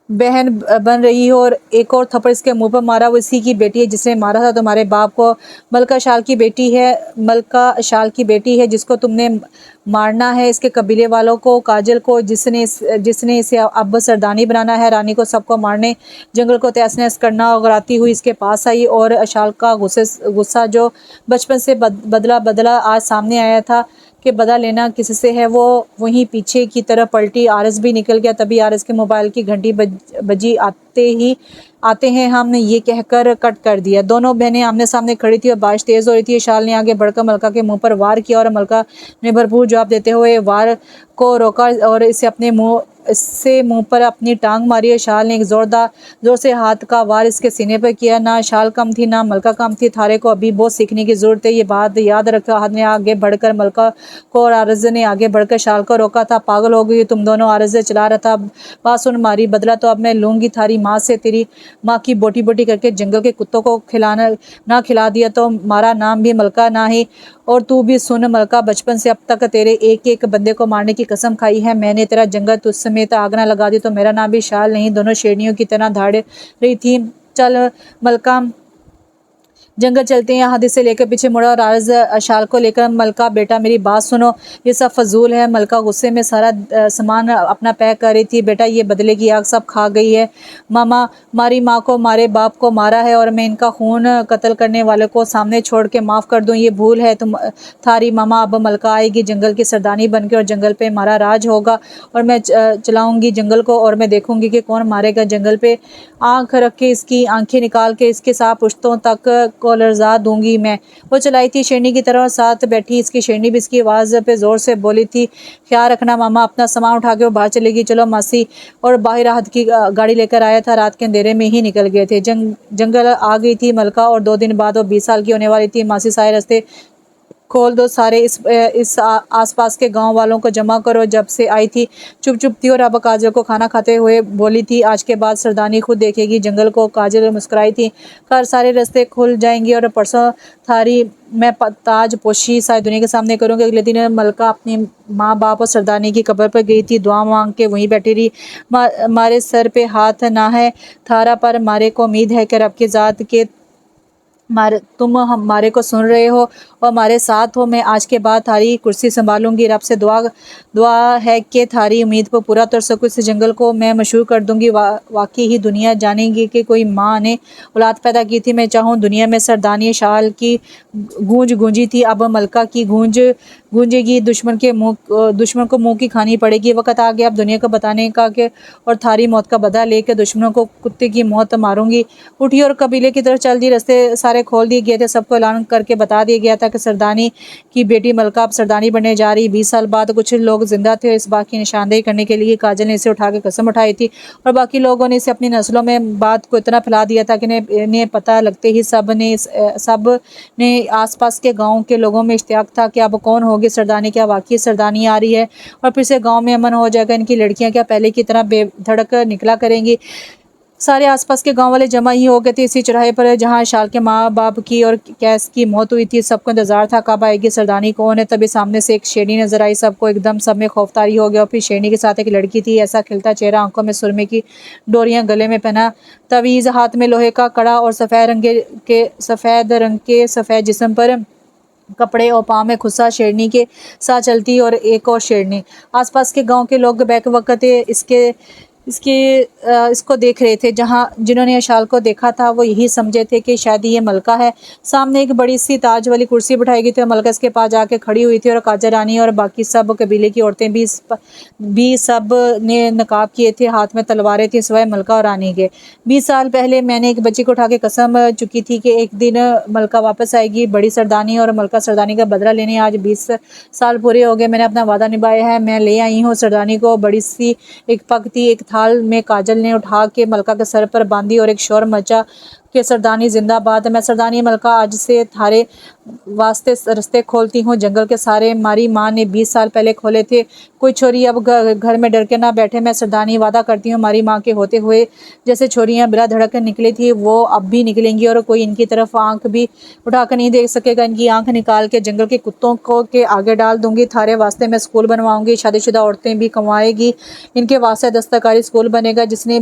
बहन बन रही हो। और एक और थप्पड़ इसके मुंह पर मारा। वो इसी की बेटी है जिसने मारा था तुम्हारे बाप को। मलका शाल की बेटी है, मलका शाल की बेटी है जिसको तुमने मारना है। इसके कबीले वालों को, काजल को, जिसने इसे अब सरदानी बनाना है, रानी को, सबको मारने, जंगल को तहस नहस करना। और आती हुई इसके पास आई, और अशाल का गुस्सा जो बचपन से बदला आज सामने आया था कि बदला लेना किससे है, वो वहीं पीछे की तरफ पलटी। आरस भी निकल गया। तभी आरस के मोबाइल की घंटी बजी। आते हैं हम, ये कहकर कट कर दिया। दोनों बहनें आमने सामने खड़ी थी और बारिश तेज हो रही थी। शाल ने आगे बढ़कर मलका के मुंह पर वार किया, और मलका ने भरपूर जवाब देते हुए वार को रोका और इसे अपने मुंह इससे मुंह पर अपनी टांग मारी और शाल ने एक जोर से हाथ का वार इसके सीने पर किया। ना शाल कम थी ना मलका कम थी। थारे को अभी बहुत सीखने की जरूरत है, ये बात याद रखो। हाथ ने आगे बढ़कर मलका को और आरज़ ने आगे बढ़कर शाल को रोका था। पागल हो गई तुम दोनों, आरज़ चला रहा था। बात सुन मारी, बदला तो अब मैं लूंगी थारी माँ से। तेरी माँ की बोटी बोटी करके जंगल के कुत्तों को ना खिला दिया तो मारा नाम भी मलका ना ही। और तू भी सुन मलका, बचपन से अब तक तेरे एक एक बंदे को मारने की कसम खाई है मैंने। तेरा जंगल तुझ समेत आग ना लगा दी तो मेरा नाम भी शाल नहीं। दोनों शेरनियों की तरह धाड़ रही थी। चल मलका, जंगल चलते हैं। यहाँ हद से लेकर पीछे मुड़ा और आरज़ शाल को लेकर, मलका बेटा मेरी बात सुनो, ये सब फजूल है। मलका गुस्से में सारा सामान अपना पैक कर रही थी। बेटा ये बदले की आग सब खा गई है। मामा, मारी माँ को मारे बाप को मारा है और मैं इनका खून कत्ल करने वाले को सामने छोड़ के माफ़ कर दूँ, ये भूल है तुम थारी मामा। अब मलका आएगी जंगल की सरदानी बन के और जंगल पे हमारा राज होगा और मैं चलाऊँगी जंगल को और मैं देखूँगी कि कौन मारेगा। जंगल पे आँख रख के इसकी आंखें निकाल के इसके साथ पुश्तों तक को लर्जा दूंगी मैं। वो चलाई थी शेरनी की तरह और साथ बैठी इसकी शेरनी भी इसकी आवाज़ पे ज़ोर से बोली थी, ख्याल रखना मामा, अपना सामान उठा के वो बाहर चलेगी। चलो मासी। और बाहर राहत की गाड़ी लेकर आया था। रात के अंधेरे में ही निकल गए थे। जंगल आ गई थी मलका और 2 दिन बाद वो 20 साल की होने वाली थी। मासी सारे रास्ते खोल दो, सारे इस आसपास के गांव वालों को जमा करो। जब से आई थी चुप चुप थी और अब काजल को खाना खाते हुए बोली थी, आज के बाद सरदानी खुद देखेगी जंगल को। काजल मुस्कुराई थी, कल सारे रास्ते खुल जाएंगे और परसों थारी मैं ताज पोशी सारी दुनिया के सामने करूँगी। अगले दिन मलका अपनी माँ बाप और सरदानी की कब्र पर गई थी। दुआ मांग के वहीं बैठी रही। मारे सर पे हाथ ना है थारा, पर मारे को उम्मीद है कि रब की ज़ात के तुम हमारे को सुन रहे हो और हमारे साथ हो। मैं आज के बाद थारी कुर्सी संभालूंगी। रब से दुआ है कि थारी उम्मीद को पूरा कर सकूं। इस जंगल को मैं मशहूर कर दूंगी। वाकई ही दुनिया जानेगी कि कोई माँ ने औलाद पैदा की थी। मैं चाहूँ दुनिया में सरदानी शाल की गूंज गूंजी थी, अब मलका की गूंज गूंजेगी। दुश्मन को मुंह की खानी पड़ेगी। वक्त आ गया अब दुनिया को बताने का कि और थारी मौत का बदला लेकर दुश्मनों को कुत्ते की मौत मारूंगी। उठी और कबीले की तरफ चल दी। रास्ते सारे खोल दिए गए थे। सबको ऐलान करके बता दिया गया था कि सरदानी की बेटी मलका अब सरदानी बनने जा रही। 20 साल बाद कुछ लोग जिंदा थे। इस बात की निशानदेही करने के लिए काजल ने इसे उठा के कसम उठाई थी और बाकी लोगों ने इसे अपनी नस्लों में बात को इतना फैला दिया था कि इन्हें पता लगते ही सब ने आसपास के गाँव के लोगों में इश्तियाक था कि अब कौन होगी सरदानी। क्या वाकई सरदानी आ रही है और फिर से गाँव में अमन हो जाएगा। इनकी लड़कियाँ क्या पहले की तरह बेधड़क निकला करेंगी। सारे आसपास के गांव वाले जमा ही हो गए थे इसी चौराहे पर जहां शाल के माँ बाप की और कैस की मौत हुई थी। सबको इंतजार था कब आएगी सरदानी कौन है। तभी सामने से एक शेरनी नजर आई। सबको एकदम सब में खौफतारी हो गया। और फिर शेरनी के साथ एक लड़की थी, ऐसा खिलता चेहरा, आंखों में सुरमे की डोरियां, गले में पहना तवीज़, हाथ में लोहे का कड़ा और सफ़ेद रंग के सफ़ेद जिस्म पर कपड़े और पाँव में खुसा। शेरनी के साथ चलती और एक और शेरनी। आसपास के गांव के लोग बैक वक्त इसको देख रहे थे। जिन्होंने शाल को देखा था वो यही समझे थे कि शायद ये मलका है। सामने एक बड़ी सी ताज वाली कुर्सी बिठाई गई थी। मलका इसके पास जाके खड़ी हुई थी और काजल रानी और बाकी सब कबीले की औरतें भी सब ने नकाब किए थे, हाथ में तलवारें थी सिवाय मलका और रानी के। 20 साल पहले मैंने एक बच्ची को उठा के कसम चुकी थी कि एक दिन मलका वापस आएगी, बड़ी सरदानी, और मलका सरदानी का बदला लेने। आज 20 साल पूरे हो गए, मैंने अपना वादा निभाया है। मैं ले आई हूँ सरदानी को। बड़ी सी एक पग थी, एक थाल में काजल ने उठा के मलका के सर पर बांधी और एक शोर मचा कि सरदानी जिंदाबाद। मैं सरदानी मलका आज से थारे वास्ते रास्ते खोलती हूँ जंगल के सारे। मारी माँ ने 20 साल पहले खोले थे। कोई छोरी अब घर में डर के ना बैठे। मैं सरदानी वादा करती हूँ मारी माँ के होते हुए जैसे छोरियाँ बिला धड़क निकली थी वो अब भी निकलेंगी और कोई इनकी तरफ आंख भी उठा कर नहीं देख सकेगा। इनकी आंख निकाल के जंगल के कुत्तों को के आगे डाल दूंगी। थारे वास्ते मैं स्कूल बनवाऊंगी, शादीशुदा औरतें भी कमाएगी, इनके वास्ते दस्तकारी स्कूल बनेगा। जिसने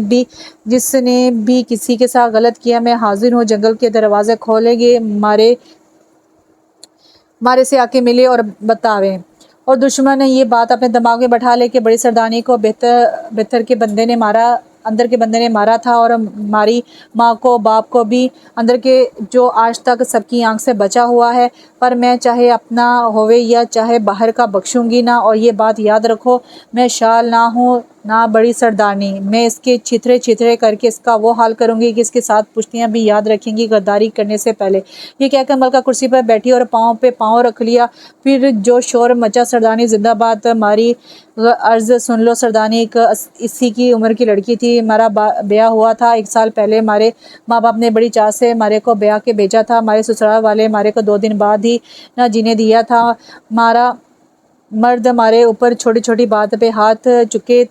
भी किसी के साथ गलत किया मैं हाजिर हूँ। जंगल के दरवाजे खोलेंगे, मारे से आके मिले और बतावे। और दुश्मन ने ये बात अपने दिमाग में बैठा ले कि बड़ी सरदानी को बेहतर के बंदे ने मारा, अंदर के बंदे ने मारा था और मारी माँ को बाप को भी, अंदर के जो आज तक सबकी आंख से बचा हुआ है। पर मैं चाहे अपना होवे या चाहे बाहर का बख्शूंगी ना। और ये बात याद रखो, मैं शाल ना हूँ ना बड़ी सरदारनी, मैं इसके छितरे छितरे करके इसका वो हाल करूंगी कि इसके साथ पुश्तियां भी याद रखेंगी गद्दारी करने से पहले। ये कहकर मलका कुर्सी पर बैठी और पाँव पे पाँव रख लिया। फिर जो शोर मचा, सरदारनी जिंदाबाद मारी। अर्ज सुन लो सरदारनी, एक 80 की उम्र की लड़की थी, हमारा ब्याह हुआ था 1 साल पहले। हमारे माँ बाप ने बड़ी चाह से हमारे को ब्याह के भेजा था। हमारे ससुराल वाले हमारे को 2 दिन बाद ही ना जीने दिया था। हमारा मर्द हमारे ऊपर छोटी छोटी बात पे हाथ चुके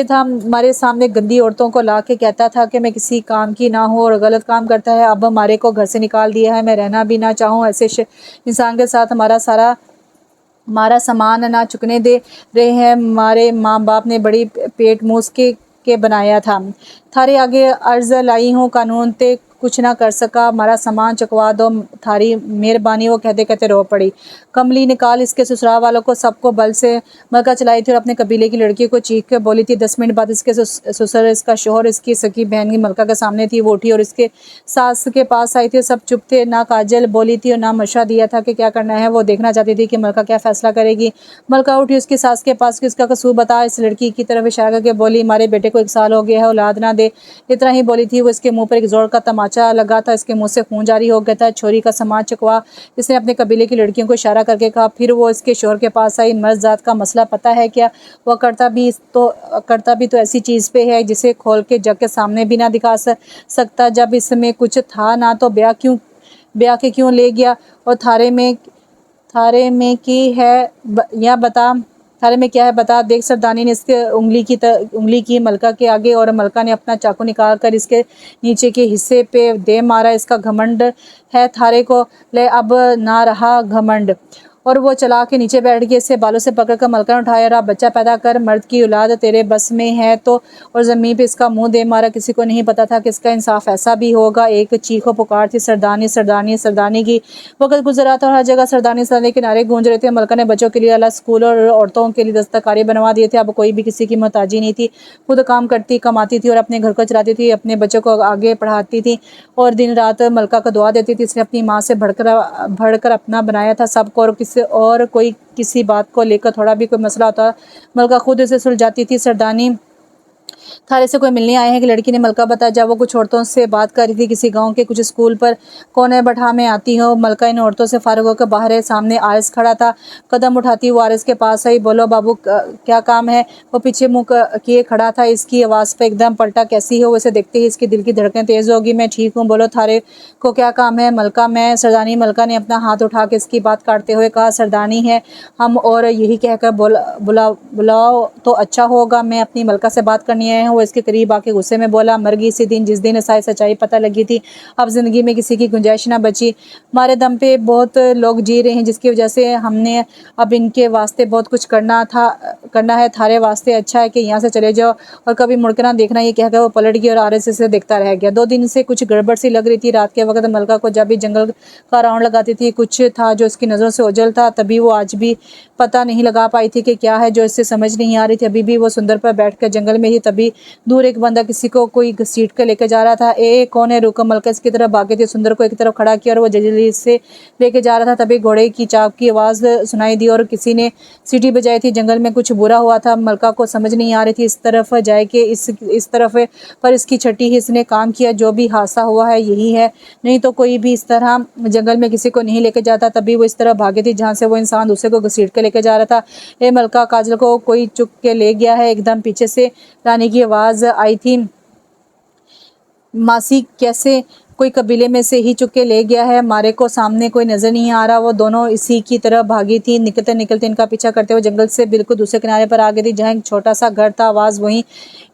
था। हमारे सामने गंदी औरतों को ला के कहता था कि मैं किसी काम की ना हूँ और गलत काम करता है। अब हमारे को घर से निकाल दिया है, मैं रहना भी ना चाहूँ ऐसे इंसान के साथ। हमारा सामान ना चुकने दे रहे हैं। हमारे माँ बाप ने बड़ी पेट मूस के बनाया था। थारे आगे अर्ज लाई हूँ, कानून ते कुछ ना कर सका। हमारा सामान चुकवा दो, थारी मेहरबानी। वो कहते कहते रो पड़ी। कमली निकाल इसके ससुराल वालों को सबको बल से मलका चलाई थी और अपने कबीले की लड़की को चीख कर बोली थी। 10 मिनट बाद इसके ससुर, इसका शोहर, इसकी सकी बहन की मलका के सामने थी। वो उठी और इसके सास के पास आई थी। सब चुप थे, ना काजल बोली थी और ना मशा दिया था कि क्या करना है। वो देखना चाहती थी कि मलका क्या फैसला करेगी। मलका उठी उसकी सास के पास कि उसका कसूर बता। इस लड़की की तरफ इशारा करके बोली, हमारे बेटे को 1 साल हो गया है, औलाद ना दे। इतना ही बोली थी। वो इसके मुंह पर एक जोर का तमाचा लगा था, इसके मुंह से खून जारी हो गया था। छोरी का सामान चुकवा, इसने अपने कबीले की लड़कियों को इशारा करके कहा। फिर वो इसके शोहर के पास आई। मर्द जात का मसला पता है क्या? वह करता भी तो ऐसी चीज़ पे है जिसे खोल के जग के सामने भी ना दिखा सकता। जब इसमें कुछ था ना तो ब्याह के क्यों ले गया? और थारे में की है या बता, थारे में क्या है बता। देख, सरदारनी ने इसके उंगली की मलका के आगे और मलका ने अपना चाकू निकाल कर इसके नीचे के हिस्से पे दे मारा। इसका घमंड है थारे को, ले अब ना रहा घमंड। और वो चला के नीचे बैठ गई। इसे बालों से पकड़कर मलका ने उठाया। रहा बच्चा पैदा कर, मर्द की औलाद तेरे बस में है तो। और ज़मीन पे इसका मुंह दे मारा। किसी को नहीं पता था कि इसका इंसाफ ऐसा भी होगा। एक चीखो पुकार थी, सरदारनी सरदारनी सरदारनी की। वक्त गुजरा था और हर जगह सरदारनी सरदारनी के नारे गूंज रहे थे। मलका ने बच्चों के लिए अलग स्कूल और औरतों के लिए दस्तकारी बनवा दिए थे। अब कोई भी किसी की मोहताजी नहीं थी। खुद काम करती, कमाती थी और अपने घर को चलाती थी, अपने बच्चों को आगे पढ़ाती थी और दिन रात मलका को दुआ देती थी। इसने अपनी माँ से बढ़कर अपना बनाया था सबको। और कोई किसी बात को लेकर थोड़ा भी कोई मसला होता, मलका खुद उसे सुलझाती थी। सरदारनी, थारे से कोई मिलने आए हैं कि? लड़की ने मलका बताया। जब वो कुछ औरतों से बात कर रही थी, किसी गांव के कुछ स्कूल पर कोने बैठा में आती हो। मलका इन औरतों से फारिग होकर बाहर है। सामने आरिस खड़ा था। कदम उठाती वो आरिस के पास आई। बोलो बाबू, क्या काम है? वो पीछे मुंह किए खड़ा था। इसकी आवाज़ पे एकदम पलटा। कैसी हो? वैसे देखते ही इसके दिल की धड़कन तेज होगी। मैं ठीक हूँ, बोलो थारे को क्या काम है? मलका, मैं सरदारनी। मलका ने अपना हाथ उठा के इसकी बात काटते हुए कहा, सरदारनी है हम, और यही कहकर बुलाओ तो अच्छा होगा। मैं अपनी मलका से बात करनी है। वो इसके करीब आके गुस्से में बोला, मर गई इसी दिन जिस दिन सच्चाई पता लगी थी। अब जिंदगी में किसी की गुंजाइश ना बची। हमारे दम पे बहुत लोग जी रहे हैं, जिसकी वजह से हमने अब इनके वास्ते बहुत कुछ करना है। थारे वास्ते अच्छा है कि यहाँ से चले जाओ और कभी मुड़कर ना देखना। ये कहकर वो पलट गई और आरएसएस से देखता रह गया। 2 दिन से कुछ गड़बड़ सी लग रही थी। रात के वक्त मलका को जब भी जंगल का राउंड लगाती थी, कुछ था जो इसकी नज़रों से ओझल था। तभी वो आज भी पता नहीं लगा पाई थी कि क्या है जो इससे समझ नहीं आ रही थी। अभी भी वो सुंदर पर बैठकर जंगल में ही। तभी दूर एक बंदा किसी को कोई घसीट कर लेकर जा रहा था। कौन है? रुको। मलका इसकी तरफ भागे थे। सुंदर को एक तरफ खड़ा किया और वो जल्दी से लेके जा रहा था। तभी घोड़े की चाप की आवाज़ सुनाई दी और किसी ने सीटी बजाई थी। जंगल में कुछ बुरा हुआ था। मलका को समझ नहीं आ रही थी इस तरफ जाए कि इस तरफ, पर इसकी छठी ही इसने काम किया। जो भी हादसा हुआ है यही है, नहीं तो कोई भी इस तरह जंगल में किसी को नहीं लेके जाता। तभी वो इस तरफ भागे थी जहाँ से वो इंसान दूसरे को घसीट कर लेके जा रहा था। मलका, काजल को कोई चुक के ले गया है। एकदम पीछे से रानी की आवाज़ आई थी, मासी कैसे? कोई कबीले में से ही चुक के ले गया है। हमारे को सामने कोई नजर नहीं आ रहा। वो दोनों इसी की तरफ भागी थी। निकलते निकलते इनका पीछा करते हुए जंगल से बिल्कुल दूसरे किनारे पर आ गई थी, जहाँ एक छोटा सा घर था। आवाज़ वहीं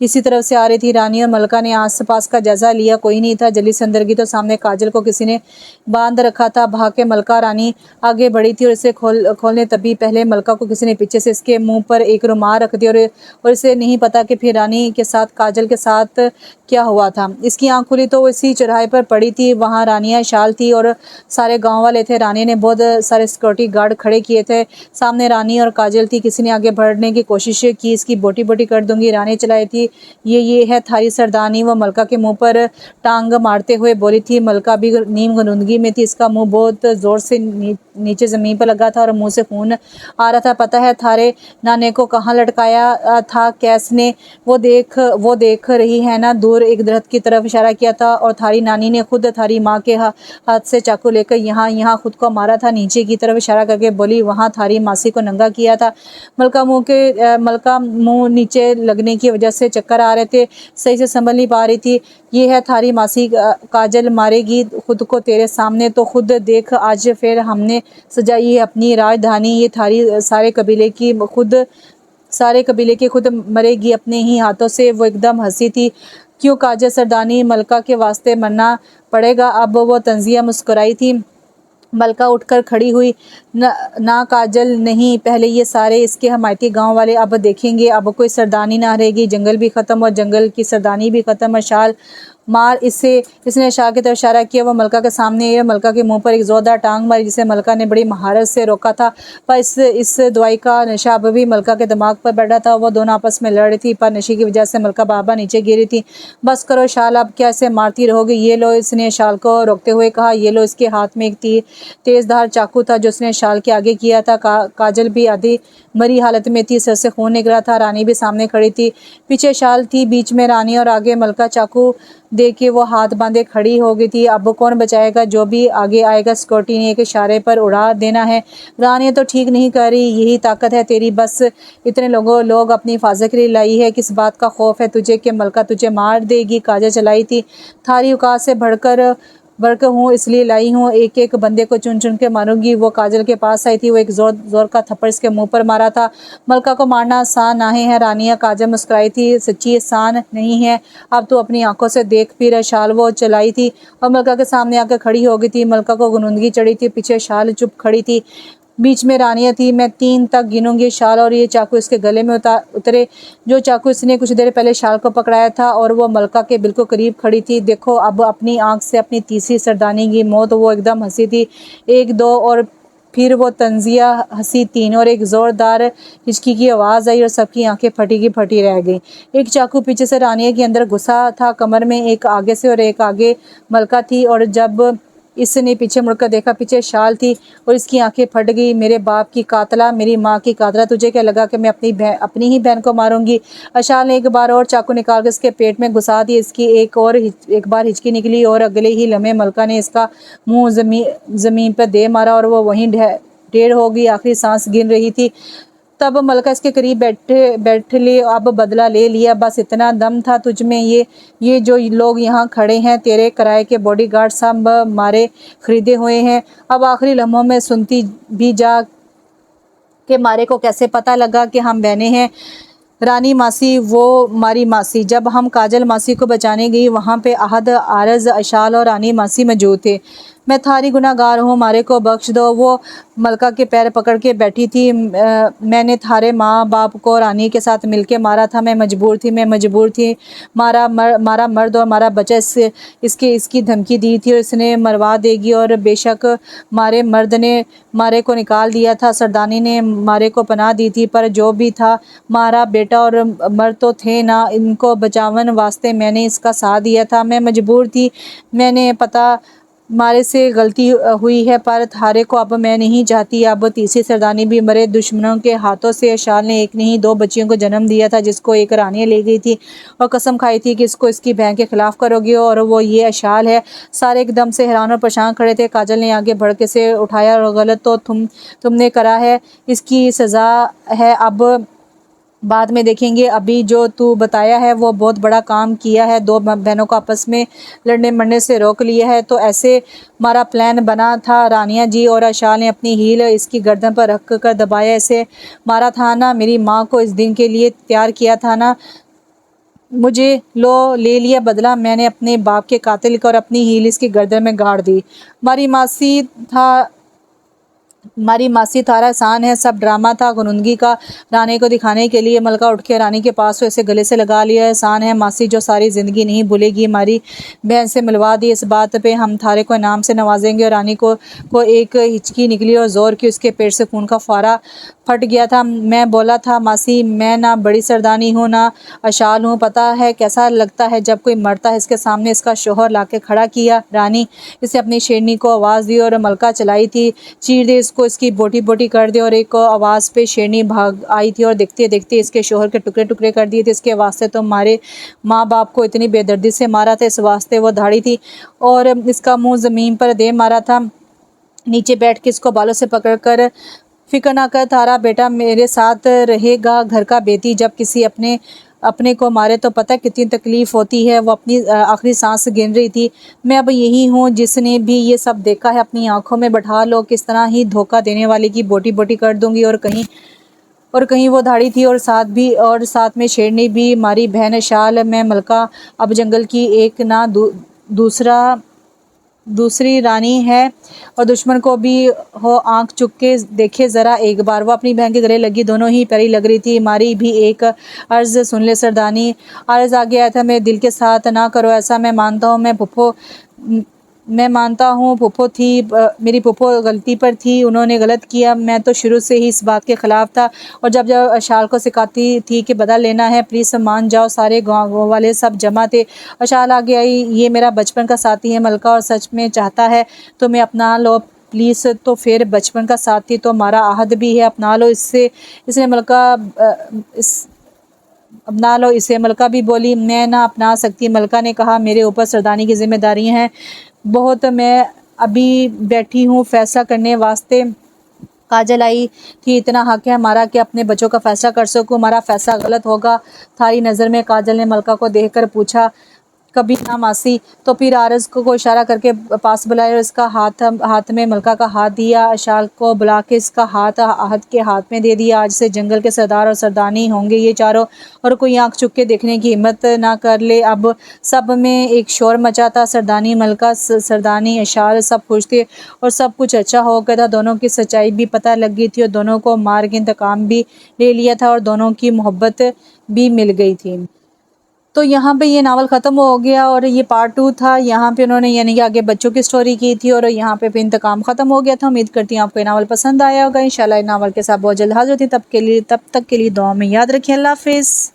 इसी तरफ से आ रही थी। रानी और मलका ने आस पास का जायजा लिया, कोई नहीं था। जल्दी से अंदर गई तो सामने काजल को किसी ने बांध रखा था। भाग के मलका रानी आगे बढ़ी थी और इसे खोलने तभी पहले मलका को किसी ने पीछे से इसके मुंह पर एक रुमाल रख दिया और इसे नहीं पता कि फिर रानी के साथ, काजल के साथ क्या हुआ था। इसकी आंख खुली तो वो इसी चौराहे पर पड़ी थी, वहाँ रानिया शाल थी और सारे गांव वाले थे। रानी ने बहुत सारे सिक्योरिटी गार्ड खड़े किए थे। सामने रानी और काजल थी। किसी ने आगे बढ़ने की कोशिश की, इसकी बोटी बोटी कर दूंगी, रानी चलाई थी। ये है थारी सरदारनी। वो मलका के मुंह पर टांग मारते हुए बोली थी। मलका भी नीम गनुंदगी में थी। इसका मुंह बहुत जोर से नीचे जमीन पर लगा था और मुंह से खून आ रहा था। पता है थारे नाने को कहाँ लटकाया था कैस ने? वो देख रही है ना, दूर एक दरख्त की तरफ इशारा किया था। और थारी नानी ने खुद थारी माँ के हाथ से चाकू लेकर यहाँ खुद को मारा था। नीचे की तरफ इशारा करके बोली, वहाँ थारी मासी को नंगा किया था। मलका मुंह नीचे लगने की वजह से चक्कर आ रहे थे, सही से संभल नहीं पा रही थी। ये है थारी मासी, काजल मारेगी खुद को तेरे सामने, तो खुद देख आज फिर हमने सजाई है अपनी राजधानी। ये थारी सारे कबीले की खुद मरेगी अपने ही हाथों से। वो एकदम हंसी थी। क्यों काजल सरदारनी, मलका के वास्ते मरना पड़ेगा। अब वो तंजिया मुस्कुराई थी। मलका उठकर खड़ी हुई। ना काजल नहीं, पहले ये सारे इसके हमायती गांव वाले अब देखेंगे। अब कोई सरदारनी ना रहेगी, जंगल भी खत्म और जंगल की सरदारनी भी खत्म। शाल मार इसने शाह की तरफ इशारा किया। वो मलका के सामने आई। मलका के मुंह पर एक जोरदार टांग मारी, जिसे मलका ने बड़ी महारत से रोका था। पर इस दवाई का नशा अब भी मलका के दिमाग पर बैठा था। वो दोनों आपस में लड़ रही थी, पर नशे की वजह से मलका बाबा नीचे गिरी थी। बस करो शाल, अब क्या इसे मारती रहोगी? ये लो, इसने शाल को रोकते हुए कहा। ये लो। इसके हाथ में एक तेजधार चाकू था जो उसने शाल के आगे किया था। काजल भी आधी मरी हालत में थी, सिर से खून निकल रहा था। रानी भी सामने खड़ी थी, पीछे शाल थी, बीच में रानी और आगे मलका। चाकू दे के वो हाथ बांधे खड़ी हो गई थी। अब कौन बचाएगा? जो भी आगे आएगा सिक्योरिटी ने एक इशारे पर उड़ा देना है। रानी तो ठीक नहीं कर रही, यही ताकत है तेरी, बस इतने लोग अपनी हिफाजत के लिए लाई है। किस बात का खौफ है तुझे कि मलका तुझे मार देगी? काजल चलाई थी। थारी औकात से बढ़कर हूँ, इसलिए लाई हूँ। एक एक बंदे को चुन चुन के मारूंगी। वो काजल के पास आई थी। वो एक जोर का थप्पड़ इसके मुंह पर मारा था। मलका को मारना आसान नहीं है रानिया। काजल मुस्कुराई थी। सच्ची आसान नहीं है, अब तो अपनी आंखों से देख भी रहा। शाल वो चलाई थी और मलका के सामने आकर खड़ी हो गई थी। मलका को गुनगुनी चढ़ी थी, पीछे शाल चुप खड़ी थी, बीच में रानिया थी। मैं 3 तक गिनूंगी। शाल और ये चाकू इसके गले में उतरे, जो चाकू इसने कुछ देर पहले शाल को पकड़ाया था, और वो मलका के बिल्कुल करीब खड़ी थी। देखो अब अपनी आंख से अपनी तीसरी सरदारनी की मौत। वो एकदम हंसी थी, 1 2 और फिर वो तंजिया हंसी 3, और एक जोरदार हिचकी की आवाज़ आई और सबकी आंखें फटी की फटी रह गई। एक चाकू पीछे से रानिया के अंदर घुसा था कमर में, एक आगे से और एक आगे मलका थी। और जब इसने पीछे मुड़कर देखा, पीछे शाल थी और इसकी आंखें फट गई। मेरे बाप की कातला, मेरी माँ की कातला, तुझे क्या लगा कि मैं अपनी ही बहन को मारूंगी? शाल ने एक बार और चाकू निकाल कर इसके पेट में घुसा दी। इसकी एक बार हिचकी निकली और अगले ही लम्हे मलका ने इसका मुंह जमीन पर दे मारा और वो वहीं ढेर हो गई। आखिरी सांस गिन रही थी, तब मलका इसके करीब बैठ ले। अब बदला ले लिया, बस इतना दम था तुझ में। ये जो लोग यहाँ खड़े हैं तेरे किराए के बॉडीगार्ड, सब मारे खरीदे हुए हैं। अब आखिरी लम्हों में सुनती भी जा के मारे को कैसे पता लगा कि हम बहने हैं। रानी मासी, वो मारी मासी। जब हम काजल मासी को बचाने गई, वहाँ पे आहद, आरज, अशाल और रानी मासी मौजूद थे। मैं थारी गुनाहगार हूँ, मारे को बख्श दो। वो मलका के पैर पकड़ के बैठी थी। मैंने थारे माँ बाप को रानी के साथ मिलके मारा था। मैं मजबूर थी। मारा मर्द और मारा बच्चा इसकी धमकी दी थी और इसने मरवा देगी। और बेशक मारे मर्द ने मारे को निकाल दिया था, सरदारनी ने मारे को पनाह दी थी, पर जो भी था मारा बेटा और मर्द तो थे ना। इनको बचावन वास्ते मैंने इसका साथ दिया था। मैं मजबूर थी, मैंने पता मारे से गलती हुई है, पर थारे को अब मैं नहीं चाहती। अब तीसरी सरदारनी भी मरे दुश्मनों के हाथों से। शाल ने एक नहीं 2 बच्चियों को जन्म दिया था, जिसको एक रानिया ले गई थी और कसम खाई थी कि इसको इसकी बहन के खिलाफ करोगी, और वो ये शाल है। सारे एकदम से हैरान और परेशान खड़े थे। काजल ने आगे बढ़ के से उठाया, और गलत तो तुमने करा है, इसकी सजा है, अब बाद में देखेंगे। अभी जो तू बताया है वो बहुत बड़ा काम किया है, 2 बहनों को आपस में लड़ने मरने से रोक लिया है। तो ऐसे हमारा प्लान बना था रानिया जी। और अशाल ने अपनी हील इसकी गर्दन पर रख कर दबाया। ऐसे मारा था ना, मेरी माँ को इस दिन के लिए तैयार किया था ना। मुझे ले लिया बदला। मैंने अपने बाप के कातिल को और अपनी हील इसकी गर्दन में गाड़ दी। हमारी मासी था हमारी मासी थारा एहसान है, सब ड्रामा था गुनूनगी का रानी को दिखाने के लिए। मलका उठ के रानी के पास तो ऐसे गले से लगा लिया, एहसान है मासी जो सारी ज़िंदगी नहीं भूलेगी, हमारी बहन से मिलवा दी, इस बात पे हम थारे को इनाम से नवाजेंगे। और रानी को एक हिचकी निकली और ज़ोर की उसके पेट से खून का फुवारा फट गया था। मैं बोला था मासी मैं ना बड़ी सरदानी हूँ ना अशाल हूँ, पता है कैसा लगता है जब कोई मरता है। इसके सामने इसका शोहर लाके खड़ा किया। रानी इसे अपनी शेरनी को आवाज़ दी और मलका चलाई थी, चीर दे इसको, इसकी बोटी बोटी कर दे। और एक आवाज़ पे शेरनी भाग आई थी और देखते देखते इसके शोहर के टुकड़े टुकड़े कर दिए थे। इसके वास्ते तो हमारे माँ बाप को इतनी बेदर्दी से मारा था, इस वास्ते वो धाड़ी थी और इसका मुंह ज़मीन पर दे मारा था। नीचे बैठ के इसको बालों से पकड़ कर, फिक्र ना कर थारा बेटा मेरे साथ रहेगा घर का बेटी। जब किसी अपने अपने को मारे तो पता कितनी तकलीफ़ होती है। वो अपनी आखिरी सांस गिन रही थी। मैं अब यही हूँ जिसने भी ये सब देखा है, अपनी आंखों में बैठा लो, किस तरह ही धोखा देने वाले की बोटी बोटी कर दूंगी। और कहीं वो धाड़ी थी और साथ में शेरनी भी, हमारी बहन शाल। मैं मलका अब जंगल की एक ना दूसरी रानी है और दुश्मन को भी हो आंख चुक के देखे ज़रा एक बार। वो अपनी बहन के गले लगी, दोनों ही प्यारी लग रही थी। हमारी भी एक अर्ज़ सुन ले सरदानी, अर्ज़ आ गया था मेरे दिल के साथ, ना करो ऐसा। मैं मानता हूँ फुफो थी, मेरी फुफो गलती पर थी, उन्होंने गलत किया। मैं तो शुरू से ही इस बात के ख़िलाफ़ था और जब अशाल को सिखाती थी कि बदला लेना है प्लीज़ मान जाओ। सारे गाँव वाले सब जमा थे। अशाल आगे आई, ये मेरा बचपन का साथी है मलका और सच में चाहता है तो मैं अपना लो प्लीज़। तो फिर बचपन का साथी तो हमारा आहद भी है, अपना लो इसने मलका इस अपना लो इसे। मलका भी बोली, मैं ना अपना सकती। मलका ने कहा, मेरे ऊपर सरदानी की जिम्मेदारियां हैं बहुत, मैं अभी बैठी हूँ फैसला करने वास्ते। काजल आई थी, इतना हक है हमारा कि अपने बच्चों का फैसला कर सकूं, हमारा फैसला गलत होगा थारी नज़र में? काजल ने मलका को देखकर पूछा। कभी ना मासी। तो फिर आरज़ को इशारा करके पास बुलाया और इसका हाथ में मलका का हाथ दिया। अशाल को बुला के इसका हाथ आहद के हाथ में दे दिया। आज से जंगल के सरदार और सरदानी होंगे ये चारों और कोई आंख चुक के देखने की हिम्मत ना कर ले। अब सब में एक शोर मचा था, सरदानी मलका सरदानी अशाल सब खुश थे और सब कुछ अच्छा हो गया था। दोनों की सच्चाई भी पता लग गई थी और दोनों को मार के इंतकाम भी ले लिया था और दोनों की मोहब्बत भी मिल गई थी। तो यहाँ पे ये नावल ख़त्म हो गया और ये पार्ट 2 था। यहाँ पे उन्होंने यानी कि आगे बच्चों की स्टोरी की थी और यहाँ पे इंतकाम ख़त्म हो गया था। उम्मीद करती हूँ आपको ये नावल पसंद आया होगा। इंशाल्लाह नावल के साथ बहुत जल्द हाजिर होती, तब तक के लिए दुआ में याद रखिए। अल्लाह हाफिज़।